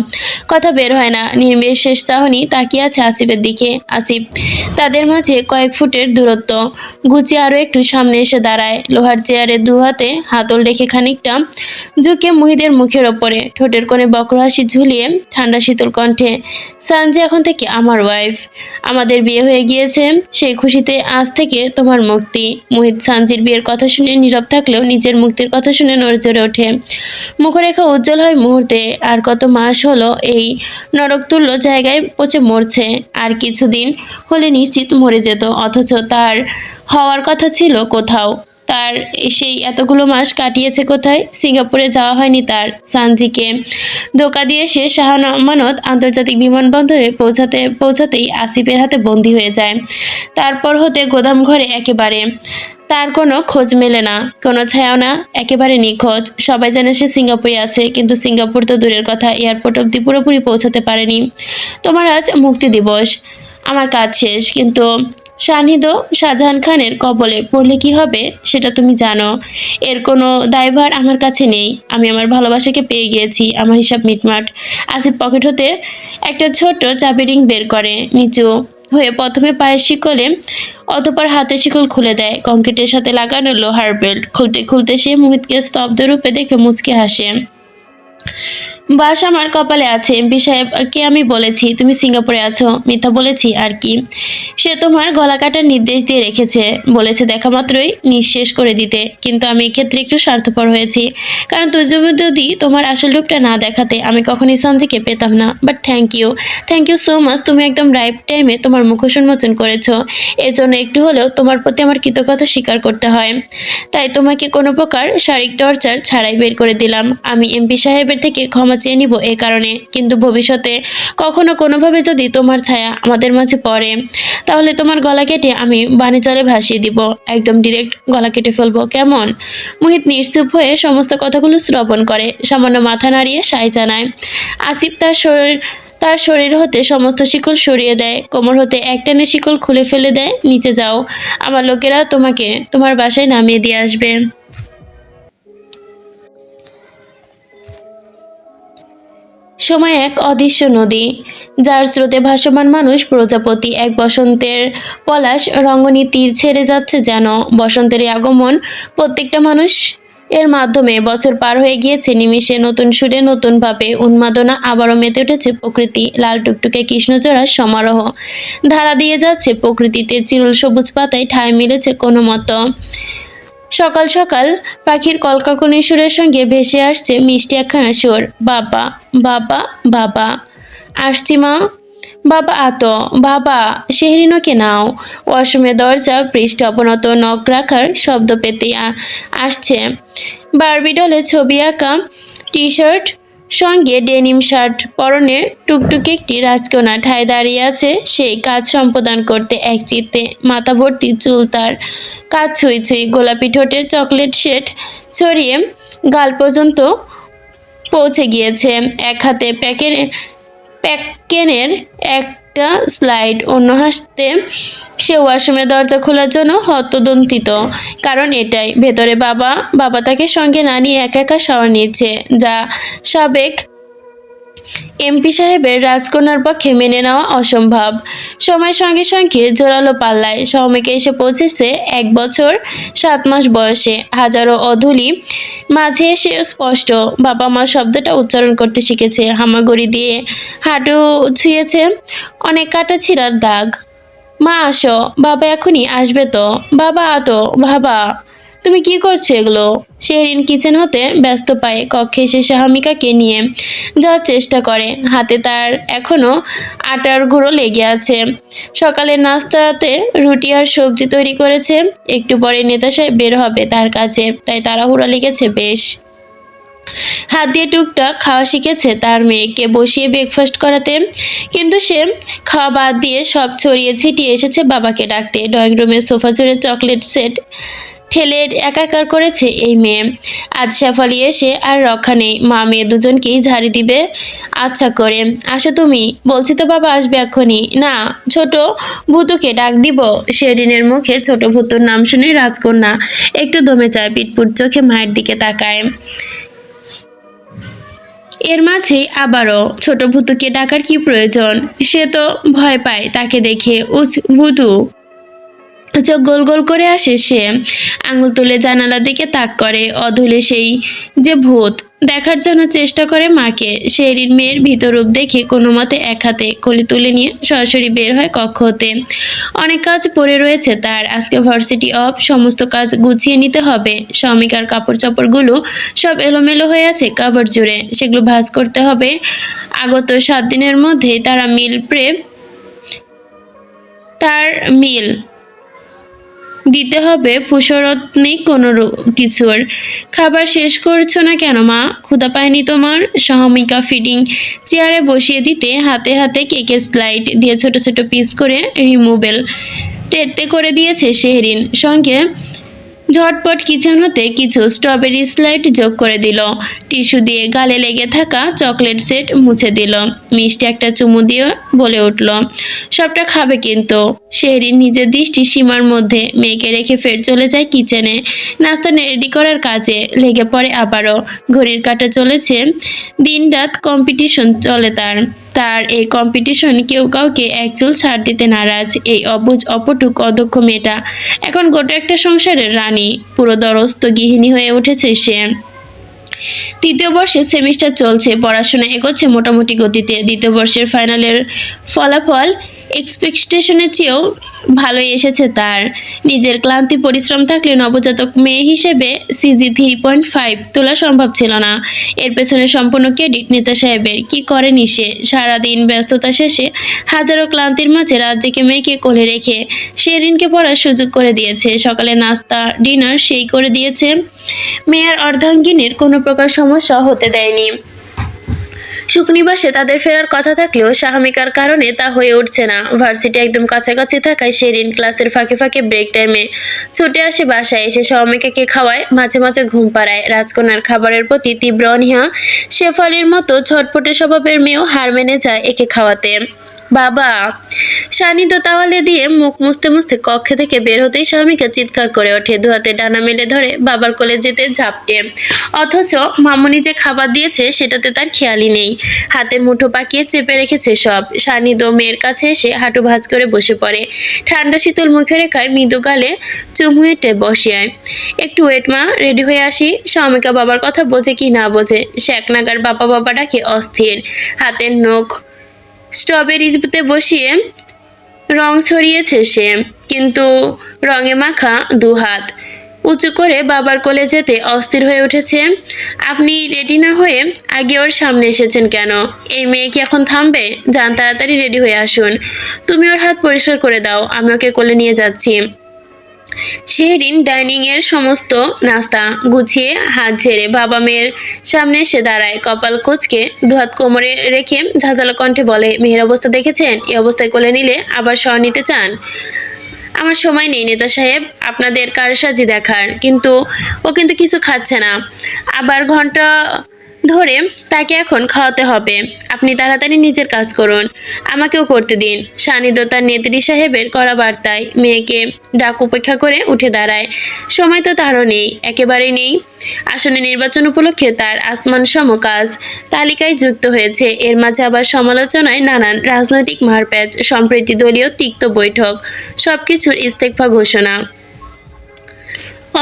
কথা বের হয় না। নির্বিশেষ চাহনি তাকিয়ে আছে আসিফের দিকে। আসিফ তাদের মাঝে কয়েক ফুটের দূরত্ব গুছিয়ে আরো একটু সামনে এসে দাঁড়ায়। লোহার চেয়ারে দু হাতে হাতল রেখে খানিকটা ঝুঁকে মুহিতের মুখের ওপরে, ঠোঁটের কোণে বক্র হাসি ঝুলিয়ে ঠান্ডা শীতল কণ্ঠে, সানজি এখন থেকে আমার ওয়াইফ। আমাদের বিয়ে হয়ে গিয়েছে, সেই খুশিতে আজ থেকে তোমার মুক্তি। মুহিত সানজির বিয়ের কথা শুনে নীরব থাকলেও নিজের মুক্তির কথা শুনে নড়েচড়ে ওঠে। মুখরেখা উজ্জ্বল হয় মুহূর্তে। আর কত মাস হলো এই নরকতুল্য জায়গায় পচে মরছে। আর কিছুদিন হলে নিশ্চিত মরে যেত, অথচ তার হওয়ার কথা ছিল কোথাও। তার সেই এতগুলো মাস কাটিয়েছে কোথায়? সিঙ্গাপুরে যাওয়া হয়নি তার। সানজিকে ধোকা দিয়ে সে শাহ আমানত আন্তর্জাতিক বিমানবন্দরে পৌঁছাতেই আসিফের হাতে বন্দী হয়ে যায়। তারপর হতে গোদাম ঘরে একেবারে তার কোনো খোঁজ মেলে না, কোনো ছায়াও না, একেবারে নিখোঁজ। সবাই জানে সে সিঙ্গাপুরে আছে, কিন্তু সিঙ্গাপুর তো দূরের কথা, এয়ারপোর্ট অব্দি পুরোপুরি পৌঁছাতে পারেনি। তোমার আজ মুক্তি দিবস, আমার কাজ শেষ, কিন্তু শাহিদ শাহজাহান খানের কবলে পড়লে কি হবে সেটা তুমি জানো। এর কোনো দায়ভার আমার কাছে নেই। আমি আমার ভালোবাসাকে পেয়ে গিয়েছি, আমার হিসাব মিটমাট। আসিফ পকেট হতে একটা ছোট্ট চাবি রিং বের করে, নিচু হয়ে প্রথমে পায়ের শিকলে, অতঃপর হাতের শিকল খুলে দেয়। কংক্রিটের সাথে লাগানো লোহার বেল্ট খুলতে খুলতে সে মুহিতকে স্তব্ধ রূপে দেখে মুচকে হাসে। বাস আমার কপালে আছে। এমপি সাহেবকে আমি বলেছি তুমি সিঙ্গাপুরে আছো, মিথ্যা বলেছি আর কি। সে তোমার গলা কাটার নির্দেশ দিয়ে রেখেছে, বলেছে দেখা মাত্রই নিঃশেষ করে দিতে। কিন্তু আমি এক্ষেত্রে একটু স্বার্থপর হয়েছি, কারণ তুই যদি তোমার আসল রূপটা না দেখাতে আমি কখনই সঞ্জিকে পেতাম না। But thank you so much. তুমি একদম রাইট টাইমে তোমার মুখোশ উন্মোচন করেছো। এর জন্য একটু হলেও তোমার প্রতি আমার কৃতজ্ঞতা স্বীকার করতে হয়। তাই তোমাকে কোনো প্রকার শারীরিক টর্চার ছাড়াই বের করে দিলাম। আমি এমপি সাহেবের থেকে ক্ষমা চেয়ে নিব এ কারণে, কিন্তু ভবিষ্যতে কখনো কোনোভাবে যদি তোমার ছায়া আমাদের মাঝে পড়ে, তাহলে তোমার গলা কেটে আমি বানে জলে ভাসিয়ে দিব। একদম ডিরেক্ট গলা কেটে ফেলবো, কেমন? মুহিত নিশ্চুপ হয়ে সমস্ত কথাগুলো শ্রবণ করে, সামান্য মাথা নাড়িয়ে সায় জানায়। আসিফ তার শরীর হতে সমস্ত শিকল সরিয়ে দেয়, কোমর হতে একটানে শিকল খুলে ফেলে দেয়। নিচে যাও, আমার লোকেরা তোমাকে তোমার বাসায় নামিয়ে দিয়ে আসবে। সময় এক অদৃশ্য নদী, যার স্রোতে ভাসমান মানুষ প্রজাপতি। এক বসন্তের পলাশ রঙ্গনী তীর ছেড়ে যাচ্ছে যেন। বসন্তের এই আগমন প্রত্যেকটা মানুষ এর মাধ্যমে বছর পার হয়ে গিয়েছে নিমিষে। নতুন সুরে, নতুন ভাবে উন্মাদনা আবারও মেতে উঠেছে প্রকৃতি। লাল টুকটুকে কৃষ্ণচূড়ার সমারোহ ধারা দিয়ে যাচ্ছে প্রকৃতিতে। চিরল সবুজ পাতায় ঠাঁই মিলেছে কোনো মতো। সকাল সকাল পাখির কলকাকলির সুরের সঙ্গে ভেসে আসছে মিষ্টি একখানা সুর। বাবা, বাবা, বাবা, আসছি মা। বাবা আতো, বাবা শেহরিনকে নাও। ওয়াশরুমের দরজা পৃষ্ঠে অবনত নখ রাখার শব্দ পেতে আসছে বারবি ডলে ছবি আঁকা টি শার্ট সঙ্গে ডেনিম শার্ট পরনে টুকটুকে একটি রাজকন্যা ঠায় দাঁড়িয়ে আছে সেই কাজ সম্পাদন করতে এক চিত্তে। মাথা ভর্তি চুল, তার কাজ ছুঁই ছুঁই, গোলাপি ঠোঁটে চকলেট শেড ছড়িয়ে গাল পর্যন্ত পৌঁছে গিয়েছে। এক হাতে প্যাকেনের একটা স্লাইড, অন্য হাসতে সে ওয়াশরুমের দরজা খোলার জন্য হতদন্তিত। কারণ এটাই, ভেতরে বাবা। বাবা তাকে সঙ্গে না নিয়ে একা একা শাওয়ার নিচ্ছে, যা সাবেক এমপি সাহেবের রাজকন্যার পক্ষে মেনে নেওয়া অসম্ভব। সময়ের সঙ্গে সঙ্গে জোরালো পাল্লায় সৌমিকে এসে পৌঁছেছে 1 বছর 7 মাস বয়সে। হাজারো অধূলি মাঝে এসে স্পষ্ট বাবা মা শব্দটা উচ্চারণ করতে শিখেছে। হামাগুড়ি দিয়ে হাঁটু ছুঁয়েছে, অনেক কাটা ছিঁড়ার দাগ। মা আসো, বাবা এখনই আসবে তো। বাবা আতো, বাবা তুমি কি করছো এগুলো? শেহরিন কিচেন হতে ব্যস্ত পায়ে কক্ষে এসে শাহামিকাকে নিয়ে যাওয়ার চেষ্টা করে। হাতে তার এখনো আটার গুঁড়ো লেগে আছে। সকালের নাস্তাতে রুটি আর সবজি তৈরি করেছে। একটু পরে নেতা সাহেব বের হবে তার কাছে, তাই তাড়াহুড়া লেগেছে বেশ। হাত দিয়ে টুকটাক খাওয়া শিখেছে তার মেয়েকে বসিয়ে ব্রেকফাস্ট করাতে, কিন্তু সে খাওয়া বাদ দিয়ে সব ছড়িয়ে ছিটিয়ে এসেছে বাবাকে ডাকতে। ড্রয়িং রুমের সোফা জুড়ে চকলেট সেট ঠেলে একাকার করেছে এই মেয়ে। আজ শেফালি এসে আর রক্ষা নেই, মা মেয়ে দুজনকেই ঝাড়ি দিবে আচ্ছা করে। আসো তুমি, বলছি তো বাবা আসবে এক্ষুনি। না, ছোট ভূতুকে ডাক দিব। শেরিনের মুখে ছোট ভূতুর নাম শুনে রাজকন্যা একটু দমে যায়, পিটপুট চোখে মায়ের দিকে তাকায়। এর মাঝেই আবারও ছোট ভূতুকে ডাকার কি প্রয়োজন? সে তো ভয় পায় তাকে দেখে। ভূতু চোখ গোল গোল করে আসে সে, আঙুল তুলে জানালার দিকে তাক করে। অধুলে সেই যে ভূত দেখার জন্য চেষ্টা করে মাকে। শেরিন মেয়ের ভিতর রূপ দেখে কোনো মতে এক হাতে কলি তুলে নিয়ে সরাসরি বের হয় কক্ষ হতে। অনেক কাজ পড়ে রয়েছে তার, আজকে ভার্সিটি অফ, সমস্ত কাজ গুছিয়ে নিতে হবে। স্বামিকার কাপড় চাপড়গুলো সব এলোমেলো হয়ে আছে কাভার জুড়ে, সেগুলো ভাঁজ করতে হবে। আগত 7 দিনের মধ্যে তারা মিল দিতে হবে। ফুসরত নেই কোনো কিছুর। খাবার শেষ করছো না কেন মা? ক্ষুধা পায়নি তোমার? সহমিকা ফিডিং চেয়ারে বসিয়ে দিতে হাতে হাতে কেকের স্লাইড দিয়ে ছোট ছোট পিস করে রিমুভেল টেতে করে দিয়েছে শেহরিন। সঙ্গে ঝটপট কিচেন হতে কিছু স্ট্রবেরি স্লাইড যোগ করে দিল। টিস্যু দিয়ে গালে লেগে থাকা চকলেট সেট মুছে দিল। মিষ্টি একটা চুমু দিয়ে বলে উঠল, সবটা খাবে কিন্তু। শেহরিন নিজের দৃষ্টি সীমার মধ্যে মেয়েকে রেখে ফের চলে যায় কিচেনে। নাস্তা রেডি করার কাজে লেগে পড়ে আবারও। ঘড়ির কাঁটা চলেছে, দিনরাত কম্পিটিশন চলে তার। তার এই কম্পিটিশন কেউ কাউকে এক চুল ছাড় দিতে নারাজ। এই অবুঝ অপটুক অদক্ষ মেয়েটা এখন গোটা একটা সংসারের রানী, পুরো দরস্ত গৃহিণী হয়ে উঠেছে সে। 3য় বর্ষের সেমিস্টার চলছে, পড়াশোনা এগোচ্ছে মোটামুটি গতিতে। 2য় বর্ষের ফাইনালের ফলাফল এক্সপেকটেশনের চেয়েও ভালোই এসেছে তার। নিজের ক্লান্তি পরিশ্রম থাকলে নবজাতক মেয়ে হিসেবে সিজি 3.5 তোলা সম্ভব ছিল না। এর পেছনে সম্পূর্ণ ক্রেডিট নেতা সাহেবের। কি করেনি সে? সারাদিন ব্যস্ততা শেষে হাজারো ক্লান্তির মাঝে রাজ্যকে মেয়েকে কোলে রেখে শেরিনকে পড়ার সুযোগ করে দিয়েছে। সকালে নাস্তা ডিনার সেই করে দিয়েছে। মেয়ের অর্ধাঙ্গিনীর কোনো প্রকার সমস্যা হতে দেয়নি। সুখনিবাসে তাদের ফেরার কথা থাকলেও সাহামিকার কারণে তা হয়ে উঠছে না। ভার্সিটি একদম কাছাকাছি থাকায় শেরিন ক্লাসের ফাঁকে ফাঁকে ব্রেক টাইমে ছুটে আসে বাসায়, এসে সাহামিকাকে খাওয়ায়, মাঝে মাঝে ঘুম পাড়ায়। রাজকন্যার খাবারের প্রতি তীব্র অনীহা। শেফালির মতো ছটপটে স্বভাবের মেয়েও হার মেনে যায় একে খাওয়াতে। বাবা! সানিধ্য তাওয়ালে দিয়ে মুখ মুছতে মুছতে কক্ষে থেকে বের হতেই স্বামীকে চিৎকার করে ওঠে, দুহাতে ডানা মেলে ধরে বাবার কোলে যেতে ঝাপটে। অথচ মামুনি যে খাবার দিয়েছে সেটাতে তার খেয়ালই নেই। হাতের মুঠো পাকিয়ে চেপে রেখেছে সব। সানিধ্য মেয়ের কাছে এসে হাঁটু ভাঁজ করে বসে পড়ে। ঠান্ডা শীতল মুখে রেখায় মৃদু গালে চুমু এঁটে বসে। একটু ওয়েট মা, রেডি হয়ে আসি। স্বামীকা বাবার কথা বোঝে কি না বোঝে, সে এক নাগার বাবা বাবা ডাকে অস্থির। হাতের নখ স্ট্রবেরিতে বসিয়ে রং ছড়িয়েছে সে, কিন্তু রঙে মাখা 2 হাত উঁচু করে বাবার কোলে যেতে অস্থির হয়ে উঠেছে। আপনি রেডি না হয়ে আগে ওর সামনে এসেছেন কেন? এই মেয়ে কি এখন থামবে? যান, তাড়াতাড়ি রেডি হয়ে আসুন। তুমি ওর হাত পরিষ্কার করে দাও, আমি ওকে কোলে নিয়ে যাচ্ছি। শেহরিন ডাইনিং এর সমস্ত নাস্তা গুছিয়ে হাত ঝেড়ে বাবা মেয়ের সামনে এসে দাঁড়ায়। কপাল কুঁচকে 2 হাত কোমরে রেখে ঝাঁঝালো কণ্ঠে বলে, মেয়ের অবস্থা দেখেছেন? এই অবস্থায় কোলে নিলে আবার সহ নিতে চান? আমার সময় নেই নেতা সাহেব আপনাদের কারসাজি দেখার। কিন্তু ও কিন্তু কিছু খাচ্ছে না, আবার ঘন্টা ধরে তাকে এখন খাওয়াতে হবে। আপনি তাড়াতাড়ি নিজের কাজ করুন, আমাকেও করতে দিন। সানিধ্য তার নেত্রী সাহেবের করা বার্তায় মেয়েকে ডাক উপেক্ষা করে উঠে দাঁড়ায়। সময় তো তারও নেই, একেবারেই নেই। আসলে নির্বাচন উপলক্ষে তার আসমান সম কাজ তালিকায় যুক্ত হয়েছে। এর মাঝে আবার সমালোচনায় নানান রাজনৈতিক মারপ্যাচ, সম্প্রীতি দলীয় তিক্ত বৈঠক, সবকিছুর ইস্তেকফা ঘোষণা।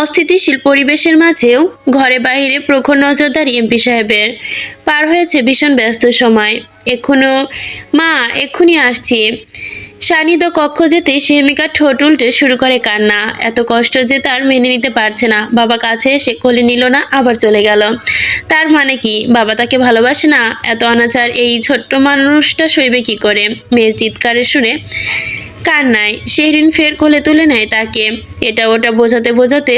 অস্থিতিশীল পরিবেশের মাঝেও ঘরে বাইরে প্রখর নজরদারি এমপি সাহেবের। পার হয়েছে ভীষণ ব্যস্ত সময়। এক্ষুনি আসছি। সানিধ্য কক্ষ যেতে শেমিকা ঠোঁট উল্টে শুরু করে কান্না। এত কষ্ট যে তার মেনে নিতে পারছে না। বাবা কাছে এসে কোলে নিল না, আবার চলে গেল। তার মানে কি বাবা তাকে ভালোবাসে না? এত অনাচার এই ছোট্ট মানুষটা সইবে কি করে? মেয়ের চিৎকারের সুরে কান্নায় শেহরিন ফের কোলে তুলে নেয় তাকে। এটা ওটা বোঝাতে বোঝাতে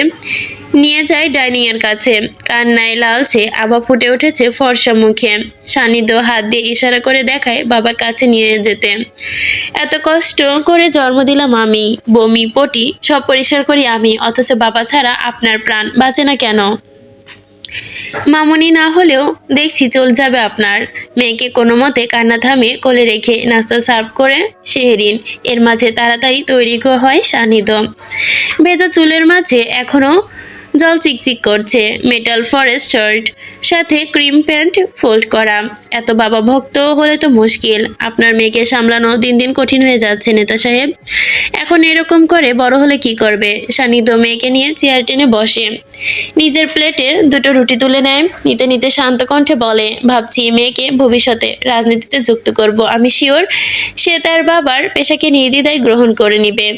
নিয়ে যায় ডাইনিং এর কাছে। কান্নায় লালচে আভা ফুটে উঠেছে ফর্সা মুখে। সান্নিধ্য হাত দিয়ে ইশারা করে দেখায় বাবার কাছে নিয়ে যেতে। এত কষ্ট করে জন্ম দিলাম আমি, বমি পটি সব পরিষ্কার করি আমি, অথচ বাবা ছাড়া আপনার প্রাণ বাঁচে না কেন? মামুনি না হলেও দেখছি চল যাবে আপনার। মেয়েকে কোনো মতে কান্না থামিয়ে কোলে রেখে নাস্তা সার্ভ করে শেহরিন। এর মাঝে তাড়াতাড়ি তৈরি হয় সান্নিধ্য। ভেজা চুলের মাঝে এখনো জল চিকচিক করছে। মেটাল ফরেস্ট শার্ট, সাথে ক্রিম প্যান্ট ফোল্ড করা। এত বাবা ভক্ত হলে তো মুশকিল। আপনার মেয়েকে সামলানো দিন দিন কঠিন হয়ে যাচ্ছে নেতা সাহেব। এখন এরকম করে বড় হলে কি করবে? সান্নিধ্য মেয়েকে নিয়ে চেয়ার টেনে বসে। নিজের প্লেটে দুটো রুটি তুলে নেয়। নিতে নিতে শান্ত কণ্ঠে বলে, ভাবছি মেয়েকে ভবিষ্যতে রাজনীতিতে যুক্ত করব। আমি শিওর সে তার বাবার পেশাকে নির্দ্বিধায় গ্রহণ করে নিবে।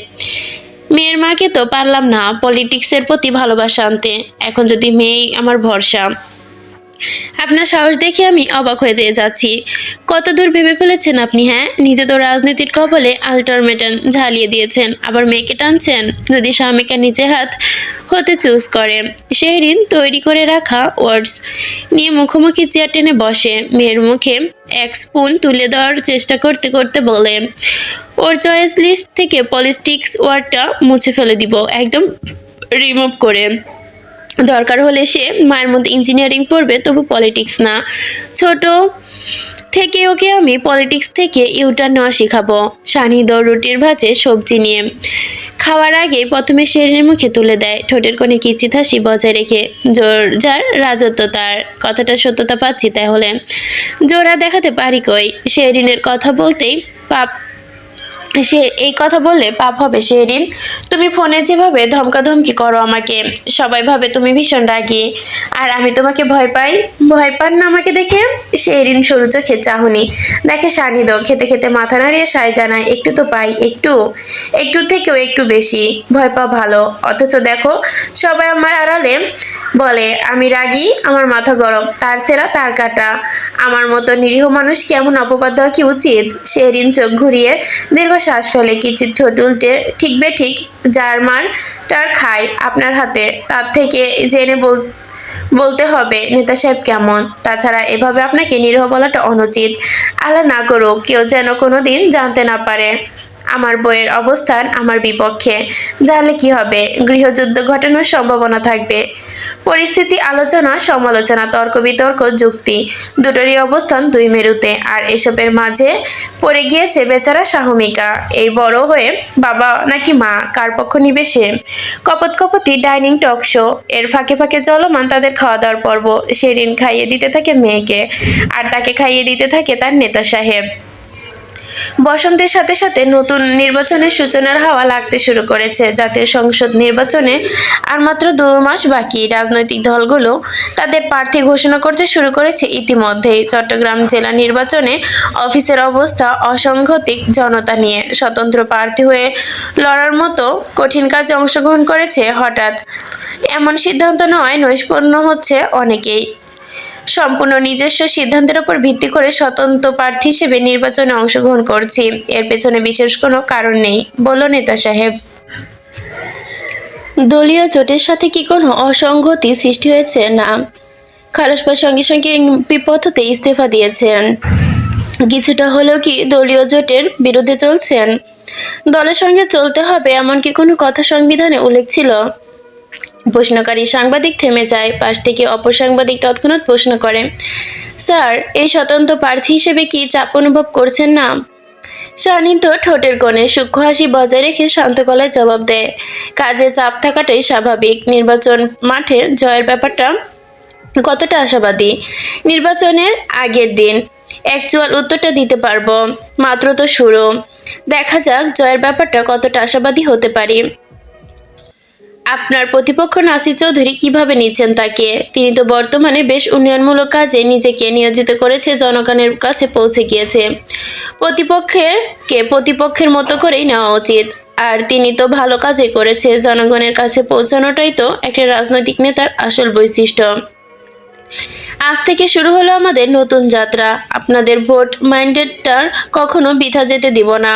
মেয়ের মাকে তো পারলাম না পলিটিক্সের প্রতি ভালোবাসা আনতে, এখন যদি মেয়েই আমার ভরসা। আপনার সাহস দেখে আমি অবাক হয়ে যাচ্ছি। কত দূর ভেবে ফেলেছেন আপনি? হ্যাঁ, নিজে তো রাজনীতির কবলে আল্টারমেটাম ঝালিয়ে দিয়েছেন, আবার মেয়েকে টানছেন যদি স্বামীকে নিচে হাত হতে চুজ করে। শেহরিন তৈরি করে রাখা ওয়ার্ডস নিয়ে মুখোমুখি চেয়ার টেনে বসে। মেয়ের মুখে এক স্পুন তুলে দেওয়ার চেষ্টা করতে করতে বলে, ওর চয়েস লিস্ট থেকে পলিটিক্স ওয়ার্ডটা মুছে ফেলে দিব, একদম রিমুভ করে। দরকার হলে সে মায়ের মধ্যে ইঞ্জিনিয়ারিং পড়বে, তবু পলিটিক্স না। ছোট থেকে ওকে আমি পলিটিক্স থেকে ইউটার্ন নেওয়া শেখাবো। সান্নিধ্য রুটির ভাজে সবজি নিয়ে খাওয়ার আগে প্রথমে শেহরিনের মুখে তুলে দেয়, ঠোঁটের কোণে কিচিৎ হাসি বজায় রেখে। জোর যার রাজত্ব তার, কথাটা সত্যতা পাচ্ছি তাহলে। জোরা দেখাতে পারি কই? শেহরিনের কথা বলতেই সে এই কথা বললে পাপ হবে শেহরিন। তুমি ফোনে যেভাবে ধমকাধমকি করো আমাকে, সবাই ভাবে তুমি ভীষণ রাগী, আর আমি তোমাকে ভয় পাই। ভয় পান না আমাকে দেখে? শেহরিন সরু চোখে চাহনি দেখে সান্নিধ্য খেতে খেতে মাথা নাড়িয়ে সায় জানায়, একটু তো পাই, একটু, একটু থেকেও একটু বেশি। ভয় পাওয়া ভালো, অথচ দেখো সবাই আমার আড়ালে বলে আমি রাগী, আমার মাথা গরম, তার ছেঁড়া তার কাটা। আমার মতো নিরীহ মানুষ কেমন অপবাদ দেওয়া কি উচিত? শেহরিন চোখ ঘুরিয়ে দীর্ঘ শ্বাস ফেলে, কিচিৎ ঠোঁট উল্টে, ঠিক বেঠিক যার মার টার খায় আপনার হাতে, তার থেকে জেনে বলতে হবে নেতা সাহেব কেমন। তাছাড়া এভাবে আপনাকে নিরীহ বলাটা অনুচিত। আল্লাহ না করুক কেউ যেন কোনোদিন জানতে না পারে আমার বইয়ের অবস্থান আমার বিপক্ষে। জানলে কি হবে? গৃহযুদ্ধ ঘটানোর সম্ভাবনা থাকবে। পরিস্থিতি আলোচনা সমালোচনা, তর্ক বিতর্ক, যুক্তি, দুটোরই অবস্থান দুই মেরুতে। আর এসবের মাঝে পড়ে গিয়েছে বেচারা সাহমিকা। এই বড় হয়ে বাবা নাকি মা, কার পক্ষ নিবে সে? কপত কপতি ডাইনিং টক শো, এর ফাঁকে ফাঁকে চলমান তাদের খাওয়া দাওয়ার পর্ব। শেহরিন খাইয়ে দিতে থাকে মেয়েকে, আর তাকে খাইয়ে দিতে থাকে তার নেতা সাহেব। বসন্তের সাথে সাথে নতুন নির্বাচনের সূচনার হাওয়া লাগতে শুরু করেছে। জাতীয় সংসদ নির্বাচনে আর মাত্র 2 মাস বাকি। রাজনৈতিক দলগুলো তাদের প্রার্থী ঘোষণা করতে শুরু করেছে ইতিমধ্যেই। চট্টগ্রাম জেলা নির্বাচনে অফিসের অবস্থা অসাংঘাতিক জনতা নিয়ে। স্বতন্ত্র প্রার্থী হয়ে লড়ার মতো কঠিন কাজে অংশগ্রহণ করেছে হঠাৎ এমন সিদ্ধান্ত নেওয়ায় নৈষ্পন্ন হচ্ছে অনেকেই। সম্পূর্ণ নিজস্ব সিদ্ধান্তের উপর ভিত্তি করে স্বতন্ত্র প্রার্থী হিসেবে নির্বাচনে অংশগ্রহণ করছি, এর পেছনে বিশেষ কোনো কারণ নেই, বলল নেতা সাহেব। দলীয় জোটের সাথে কি কোনো অসঙ্গতি সৃষ্টি হয়েছে? না, খালাসপার সঙ্গে সঙ্গে বিপদ হতে ইস্তফা দিয়েছেন। কিছুটা হলেও কি দলীয় জোটের বিরুদ্ধে চলছেন? দলের সঙ্গে চলতে হবে এমন কি কোনো কথা সংবিধানে উল্লেখ ছিল? প্রশ্নকারী সাংবাদিক থেমে যায়। পাশ থেকে অপর সাংবাদিক তৎক্ষণাৎ প্রশ্ন করে, স্যার এই স্বতন্ত্র প্রার্থী হিসেবে কি চাপ অনুভব করছেন না? সান্নিধ্য ঠোঁটের কোণে সূক্ষ্ম হাসি বজায় রেখে শান্ত গলায় জবাব দেয়, কাজে চাপ থাকাটাই স্বাভাবিক। নির্বাচন মাঠে জয়ের ব্যাপারটা কতটা আশাবাদী? নির্বাচনের আগের দিন অ্যাকচুয়াল উত্তরটা দিতে পারবো, মাত্র তো শুরু। দেখা যাক জয়ের ব্যাপারটা কতটা আশাবাদী হতে পারি। আপনার প্রতিপক্ষ নাসির চৌধুরী কিভাবে নিচ্ছেন তাকে? তিনি তো বর্তমানে বেশ উন্নয়নমূলক কাজে নিজেকে নিয়োজিত করেছে, জনগণের কাছে পৌঁছে গিয়েছে। প্রতিপক্ষের মতো করেই নেওয়া উচিত। আর তিনি তো ভালো কাজই করেছে। জনগণের কাছে পৌঁছানোটাই তো একটা রাজনৈতিক নেতার আসল বৈশিষ্ট্য। আজ থেকে শুরু হলো আমাদের নতুন যাত্রা। আপনাদের ভোট মাইন্ডেডটার কখনো বৃথা যেতে দিব না।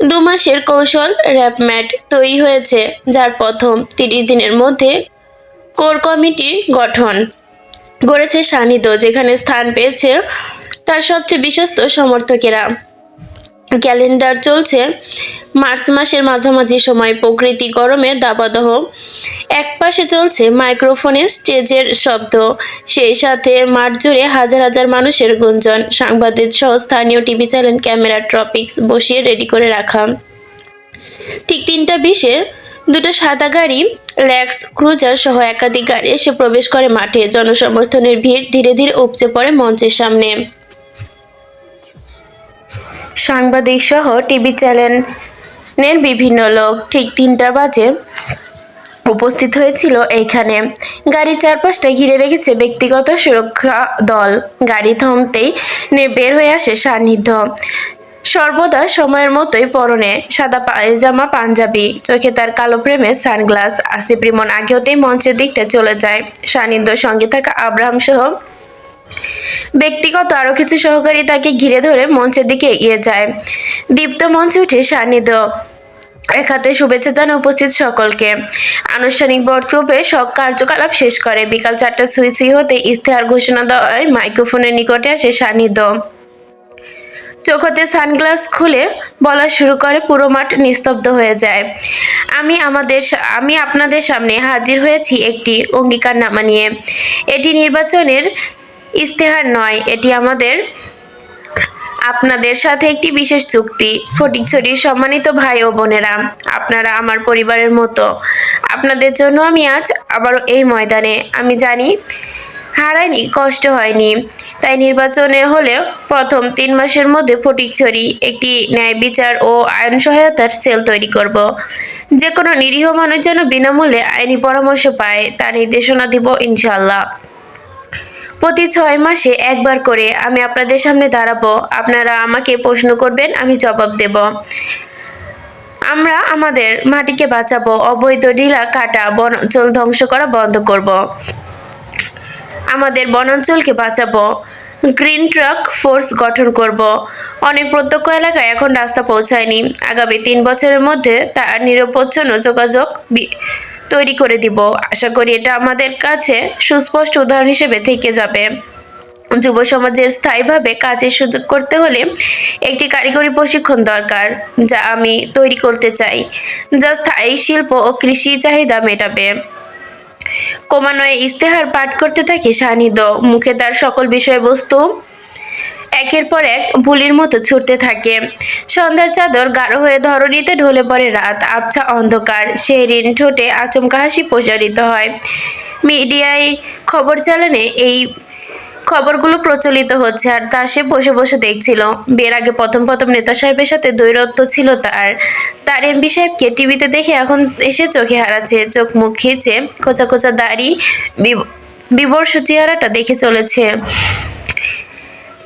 2 মাসের কৌশল র্যাপ ম্যাট তৈরি হয়েছে, যার প্রথম 30 দিনের মধ্যে কোর কমিটির গঠন গড়েছে সান্নিধ্য, যেখানে স্থান পেয়েছে তার সবচেয়ে বিশ্বস্ত সমর্থকেরা। ক্যালেন্ডার চলছে মার্চ মাসের মাঝামাঝি সময়, প্রকৃতি গরমে দাবদাহ। একপাশে চলছে মাইক্রোফোনে স্টেজের শব্দ, সেই সাথে মাঠ জুড়ে হাজার হাজার মানুষের গুঞ্জন। সাংবাদিক সহ স্থানীয় টিভি চ্যানেল ক্যামেরা ট্রপিক্স বসিয়ে রেডি করে রাখা। ঠিক 3:20-এ দুটো সাদা গাড়ি, ল্যাক্স ক্রুজার সহ একাধিক গাড়ি এসে প্রবেশ করে মাঠে। জনসমর্থনের ভিড় ধীরে ধীরে উপচে পড়ে মঞ্চের সামনে। সাংবাদিক সহ টিভি চ্যানেলের বিভিন্ন লোক ঠিক 3টা বাজে উপস্থিত হয়েছিল এইখানে। গাড়ির চারপাশটা ঘিরে রেখেছে ব্যক্তিগত সুরক্ষা দল। গাড়ি থামতেই বের হয়ে আসে সান্নিধ্য, সর্বদা সময়ের মতোই পরনে সাদা পায়জামা পাঞ্জাবি, চোখে তার কালো প্রেমের সানগ্লাস। আসিফ রিমন আগে হতেই মঞ্চের দিকটা চলে যায়। সান্নিধ্যর সঙ্গে থাকা আব্রাহাম সহ ব্যক্তিগত আরো কিছু সহকারী তাকে ঘিরে ধরে মঞ্চের দিকে এগিয়ে যায়। দীপ্ত মঞ্চে উঠে সান্নিধ্য এক হাতে শুভেচ্ছা জানায় উপস্থিত সকলকে। আনুষ্ঠানিক বক্তব্যে সব কার্যকলাপ শেষ করে। বিকাল 4টা ছুঁই ছুঁই হতে ইশতেহার ঘোষণা দেওয়ায় মাইক্রোফোনের নিকটে আসে সান্নিধ্য। চোখ হতে সানগ্লাস খুলে বলা শুরু করে। পুরো মাঠ নিস্তব্ধ হয়ে যায়। আমি আপনাদের সামনে হাজির হয়েছি একটি অঙ্গীকারনামা নিয়ে। এটি নির্বাচনের ইশতেহার নয়, এটি আপনাদের সাথে একটি বিশেষ চুক্তি। ফটিকছড়ির সম্মানিত ভাই ও বোনেরা, আপনারা আমার পরিবারের মতো। আপনাদের জন্য আমি আজ আবারও এই ময়দানে। আমি জানি হারায়নি, কষ্ট হয়নি, তাই নির্বাচনে হলেও প্রথম 3 মাসের মধ্যে ফটিকছড়ি একটি ন্যায় বিচার ও আইন সহায়তার সেল তৈরি করব। যে কোনো নিরীহ মানুষ যেন বিনামূল্যে আইনি পরামর্শ পায়, তার নির্দেশনা দিব ইনশাল্লাহ। প্রতি 6 মাসে একবার করে আমি আপনাদের সামনে দাঁড়াবো। আপনারা আমাকে প্রশ্ন করবেন, আমি জবাব দেব। আমরা আমাদের মাটিকে বাঁচাবো, অবৈধ ঢিলা কাটা, বনাঞ্চল ধ্বংস করা বন্ধ করব। আমাদের বনাঞ্চলকে বাঁচাবো, গ্রিন ট্রাক ফোর্স গঠন করব। অনেক প্রত্যক্ষ এলাকায় এখন রাস্তা পৌঁছায়নি। আগামী 3 বছরের মধ্যে তার নিরবচ্ছিন্ন যোগাযোগ তৈরি করে দিব। আশা করি এটা আমাদের কাছে সুস্পষ্ট উদাহরণ হিসেবে থেকে যাবে। যুব সমাজের স্থায়ীভাবে কাজের সুযোগ করতে হলে একটি কারিগরি প্রশিক্ষণ দরকার, যা আমি তৈরি করতে চাই, যা স্থায়ী শিল্প ও কৃষি চাহিদা মেটাবে। ক্রমান্বয়ে ইশতেহার পাঠ করতে থাকে সান্নিধ্য। মুখে তার সকল বিষয়বস্তু একের পর এক ভুলির মতো ছুটতে থাকে। সন্ধ্যার চাদর গাঢ় হয়ে ধরণীতে ঢলে পড়ে রাত, আবছা অন্ধকার। শেহরিন ঠোঁটে আচমকা হাসি প্রচারিত হয়। মিডিয়ায় খবর চ্যানেলে এই খবরগুলো প্রচলিত হচ্ছে, আর তা সে বসে বসে দেখছিল। বিয়ের আগে প্রথম নেতা সাহেবের সাথে দ্বৈরত্ব ছিল তার এমপি সাহেবকে টিভিতে দেখে এখন এসে চোখে হারাচ্ছে। চোখ মুখ খিচে, খোঁচা খোঁচা দাড়ি, বিবর্ষ চেহারাটা দেখে চলেছে।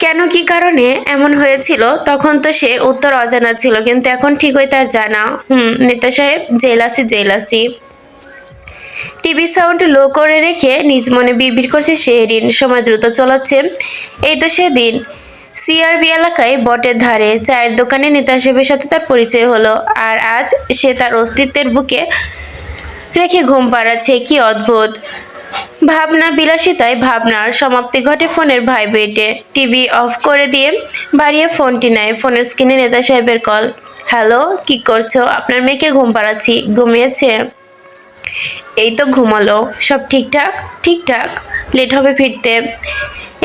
কেন, কি কারণে এমন হয়েছিল তখন তো সে উত্তর অজানা ছিল, কিন্তু এখন ঠিকই তার জানা। নেতা সাহেব জেলাসি। টিভি সাউন্ড লো করে রেখে নিজ মনে বিড়বিড় করছে শেহরিন। সময় দ্রুত চলাচ্ছে। এই তো সেদিন সিআরবি এলাকায় বটের ধারে চায়ের দোকানে নেতা সাহেবের সাথে তার পরিচয় হলো, আর আজ সে তার অস্তিত্বের বুকে রেখে ঘুম পাড়াচ্ছে। কি অদ্ভুত ভাবনা বিলাসিতায় ভাবনার সমাপ্তি ঘটে ফোনের ভাইব্রেটে। টিভি অফ করে দিয়ে বাড়িয়ে ফোনটি নেয়। ফোনের স্ক্রিনে নেতা সাহেবের কল। হ্যালো, কি করছো? আপনার মেয়েকে ঘুম পাড়াচ্ছি। ঘুমিয়েছে? এই তো ঘুমালো। সব ঠিকঠাক? ঠিকঠাক। লেট হবে ফিরতে?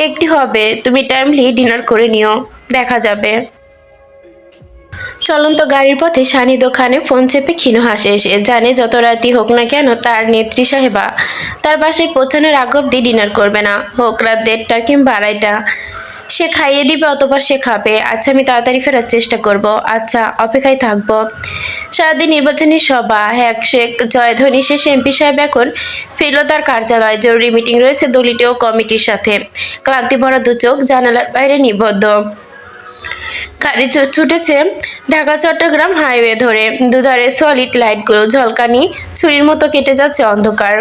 একটু হবে। তুমি টাইমলি ডিনার করে নিও, দেখা যাবে। চলন্ত গাড়ির পথে সান্নিধ্য খানে ফোন চেপে ক্ষীণ হাসে। সে জানে যত রাতই হোক না কেন তার নেত্রী সাহেবা তার বাসায় পৌঁছানোর আগ অব্দি ডিনার করবে না, হোক রাত 1:30 কিংবা 2:30। সে খাইয়ে দিবে, অতঃপর সে খাবে। আচ্ছা, আমি তাড়াতাড়ি ফেরার চেষ্টা করব। আচ্ছা, অপেক্ষায় থাকবো। সারাদিন নির্বাচনী সভা, হ্যাকশেক, জয়ধ্বনি শেষে এমপি সাহেব এখন ফিরল তার কার্যালয়। জরুরি মিটিং রয়েছে দলীয় কমিটির সাথে। ক্লান্তি ভরা 2 চোখ জানালার বাইরে নিবদ্ধ। গাড়ি ছুটেছে ঢাকা চট্টগ্রাম হাইওয়ে ধরে। দুধারে সলিড লাইটগুলো ঝলকানি ছুরির মতো কেটে যাচ্ছে অন্ধকার।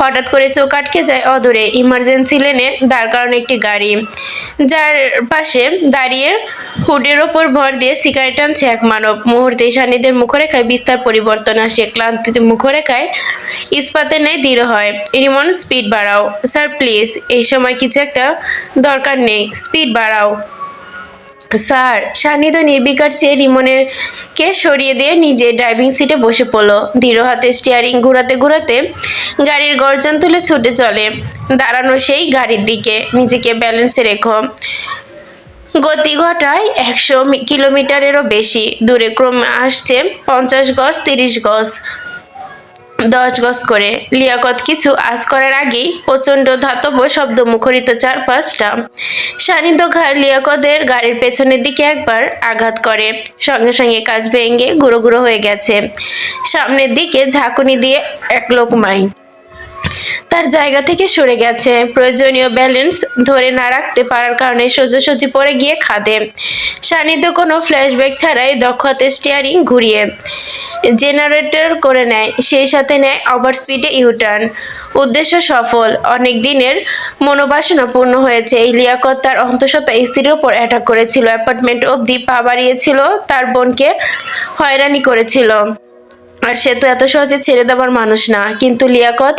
হঠাৎ করে চোখ আটকে যায় অদূরে ইমার্জেন্সি লেনে দাঁড় করানো একটি গাড়ি, যার পাশে দাঁড়িয়ে হুডের ওপর ভর দিয়ে সিগারেট টানছে এক মানব। মুহূর্তেই সান্নিধ্যের মুখরেখায় বিস্তার পরিবর্তন আসে, ক্লান্তিতে মুখরেখায় ইস্পাতের ন্যায় দৃঢ় হয়। রিমন, স্পিড বাড়াও। স্যার প্লিজ, এই সময় কিছু একটা দরকার নেই, স্পিড বাড়াও। স্যার। সান্নিধ্য নির্বিকার চেয়ে রিমনের কে সরিয়ে দিয়ে নিজে ড্রাইভিং সিটে বসে পড়ল। দৃঢ় হাতে স্টিয়ারিং ঘোরাতে ঘোরাতে গাড়ির গর্জন তুলে ছুটে চলে দাঁড়ানো সেই গাড়ির দিকে। নিজেকে ব্যালেন্সে রেখো। গতি ঘটায় 100 কিলোমিটারেরও বেশি। দূরে ক্রমে আসছে 50 গজ, 30 গজ, 10 গজ করে। লিয়াকত কিছু আঁচ করার আগেই প্রচণ্ড ধাতব শব্দ মুখরিত চারপাশটা। সান্নিধ্য ঘাড় লিয়াকতের গাড়ির পেছনের দিকে একবার আঘাত করে, সঙ্গে সঙ্গে কাঁচ ভেঙে গুঁড়ো গুঁড়ো হয়ে গেছে। সামনের দিকে ঝাঁকুনি দিয়ে এক লোকমাই তার জায়গা থেকে সরে গেছে। প্রয়োজনীয় ব্যালেন্স ধরে না রাখতে পারার কারণে সোজাসুজি পড়ে গিয়ে খাদে। সান্নিধ্য কোনো ফ্ল্যাশব্যাক ছাড়াই দক্ষতায় স্টিয়ারিং ঘুরিয়ে জেনারেটর করে নেয়, সেই সাথে নেয় ওভার স্পিডে ইউটার্ন। উদ্দেশ্য সফল। অনেক দিনের মনোবাসনা পূর্ণ হয়েছে। এই লিয়াকত তার অন্তঃসত্ত্বা স্ত্রীর ওপর অ্যাটাক করেছিল, অ্যাপার্টমেন্ট অবধি পা বাড়িয়েছিল, তার বোনকে হয়রানি করেছিল। আর সে তো এত সহজে ছেড়ে দেওয়ার মানুষ না। কিন্তু লিয়াকত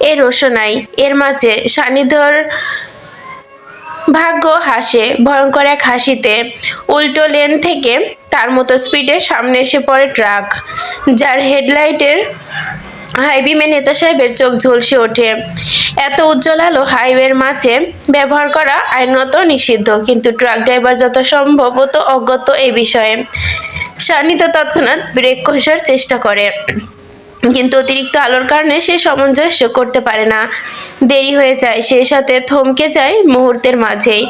এর রোষও নাই। এর মাঝে সান্নিধ্যর ভাগ্য হাসে ভয়ঙ্কর এক হাসিতে। উল্টো লেন থেকে তার মতো স্পিডে সামনে এসে পড়ে ট্রাক, যার হেডলাইটের হাইবিমে নেতা সাহেবের চোখ ঝলসে ওঠে। এত উজ্জ্বল আলো হাইওয়ের মাঝে ব্যবহার করা আইনত নিষিদ্ধ, কিন্তু ট্রাক ড্রাইভার যত সম্ভবত অজ্ঞত এই বিষয়ে। সান্নিধ্য তৎক্ষণাৎ ব্রেক কষার চেষ্টা করে, কিন্তু অতিরিক্ত আলোর কারণে সে সামঞ্জস্য করতে পারে না। দেরি হয়ে যায়, সেই সাথে থমকে যায় মুহূর্তের মাঝেই।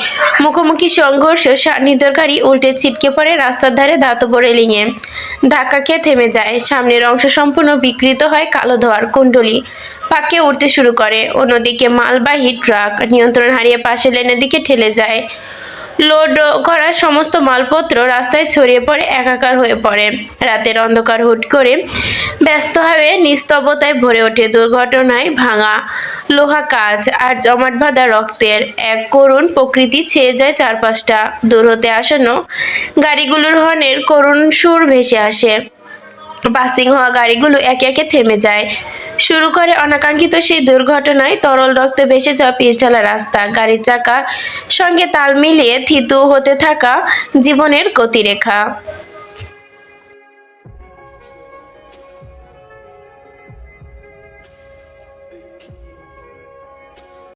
মুখোমুখি সংঘর্ষ। সান্নিধ্যর গাড়ি উল্টে ছিটকে পড়ে রাস্তার ধারে ধাতব রেলিংয়ে। ধাক্কা খেয়ে থেমে যায়। সামনের অংশ সম্পূর্ণ বিকৃত হয়, কালো ধোঁয়ার কুণ্ডলী পাকে উঠতে শুরু করে। অন্যদিকে মালবাহী ট্রাক নিয়ন্ত্রণ হারিয়ে পাশের লেনের দিকে ঠেলে যায়। লোড করা সমস্ত মালপত্র রাস্তায় ছড়িয়ে পড়ে, একাকার হয়ে পড়ে। রাতের অন্ধকার হুট করে ব্যস্ত হয়ে নিস্তব্ধতায় ভরে ওঠে। দুর্ঘটনায় ভাঙা লোহা কাঁচ আর জমাট বাঁধা রক্তের এক করুণ প্রকৃতি ছেয়ে যায় চারপাশটা। দূর হতে আসন্ন গাড়িগুলোর হর্নের করুণ সুর ভেসে আসে। পাসিং হওয়া গাড়িগুলো একে একে থেমে যায়। শুরু করে অনাকাঙ্ক্ষিত সেই দুর্ঘটনায় তরল রক্তে ভেসে যাওয়া পিচঢালা রাস্তা, গাড়ির চাকা সঙ্গে তাল মিলিয়ে থিতু হতে থাকা জীবনের গতিরেখা।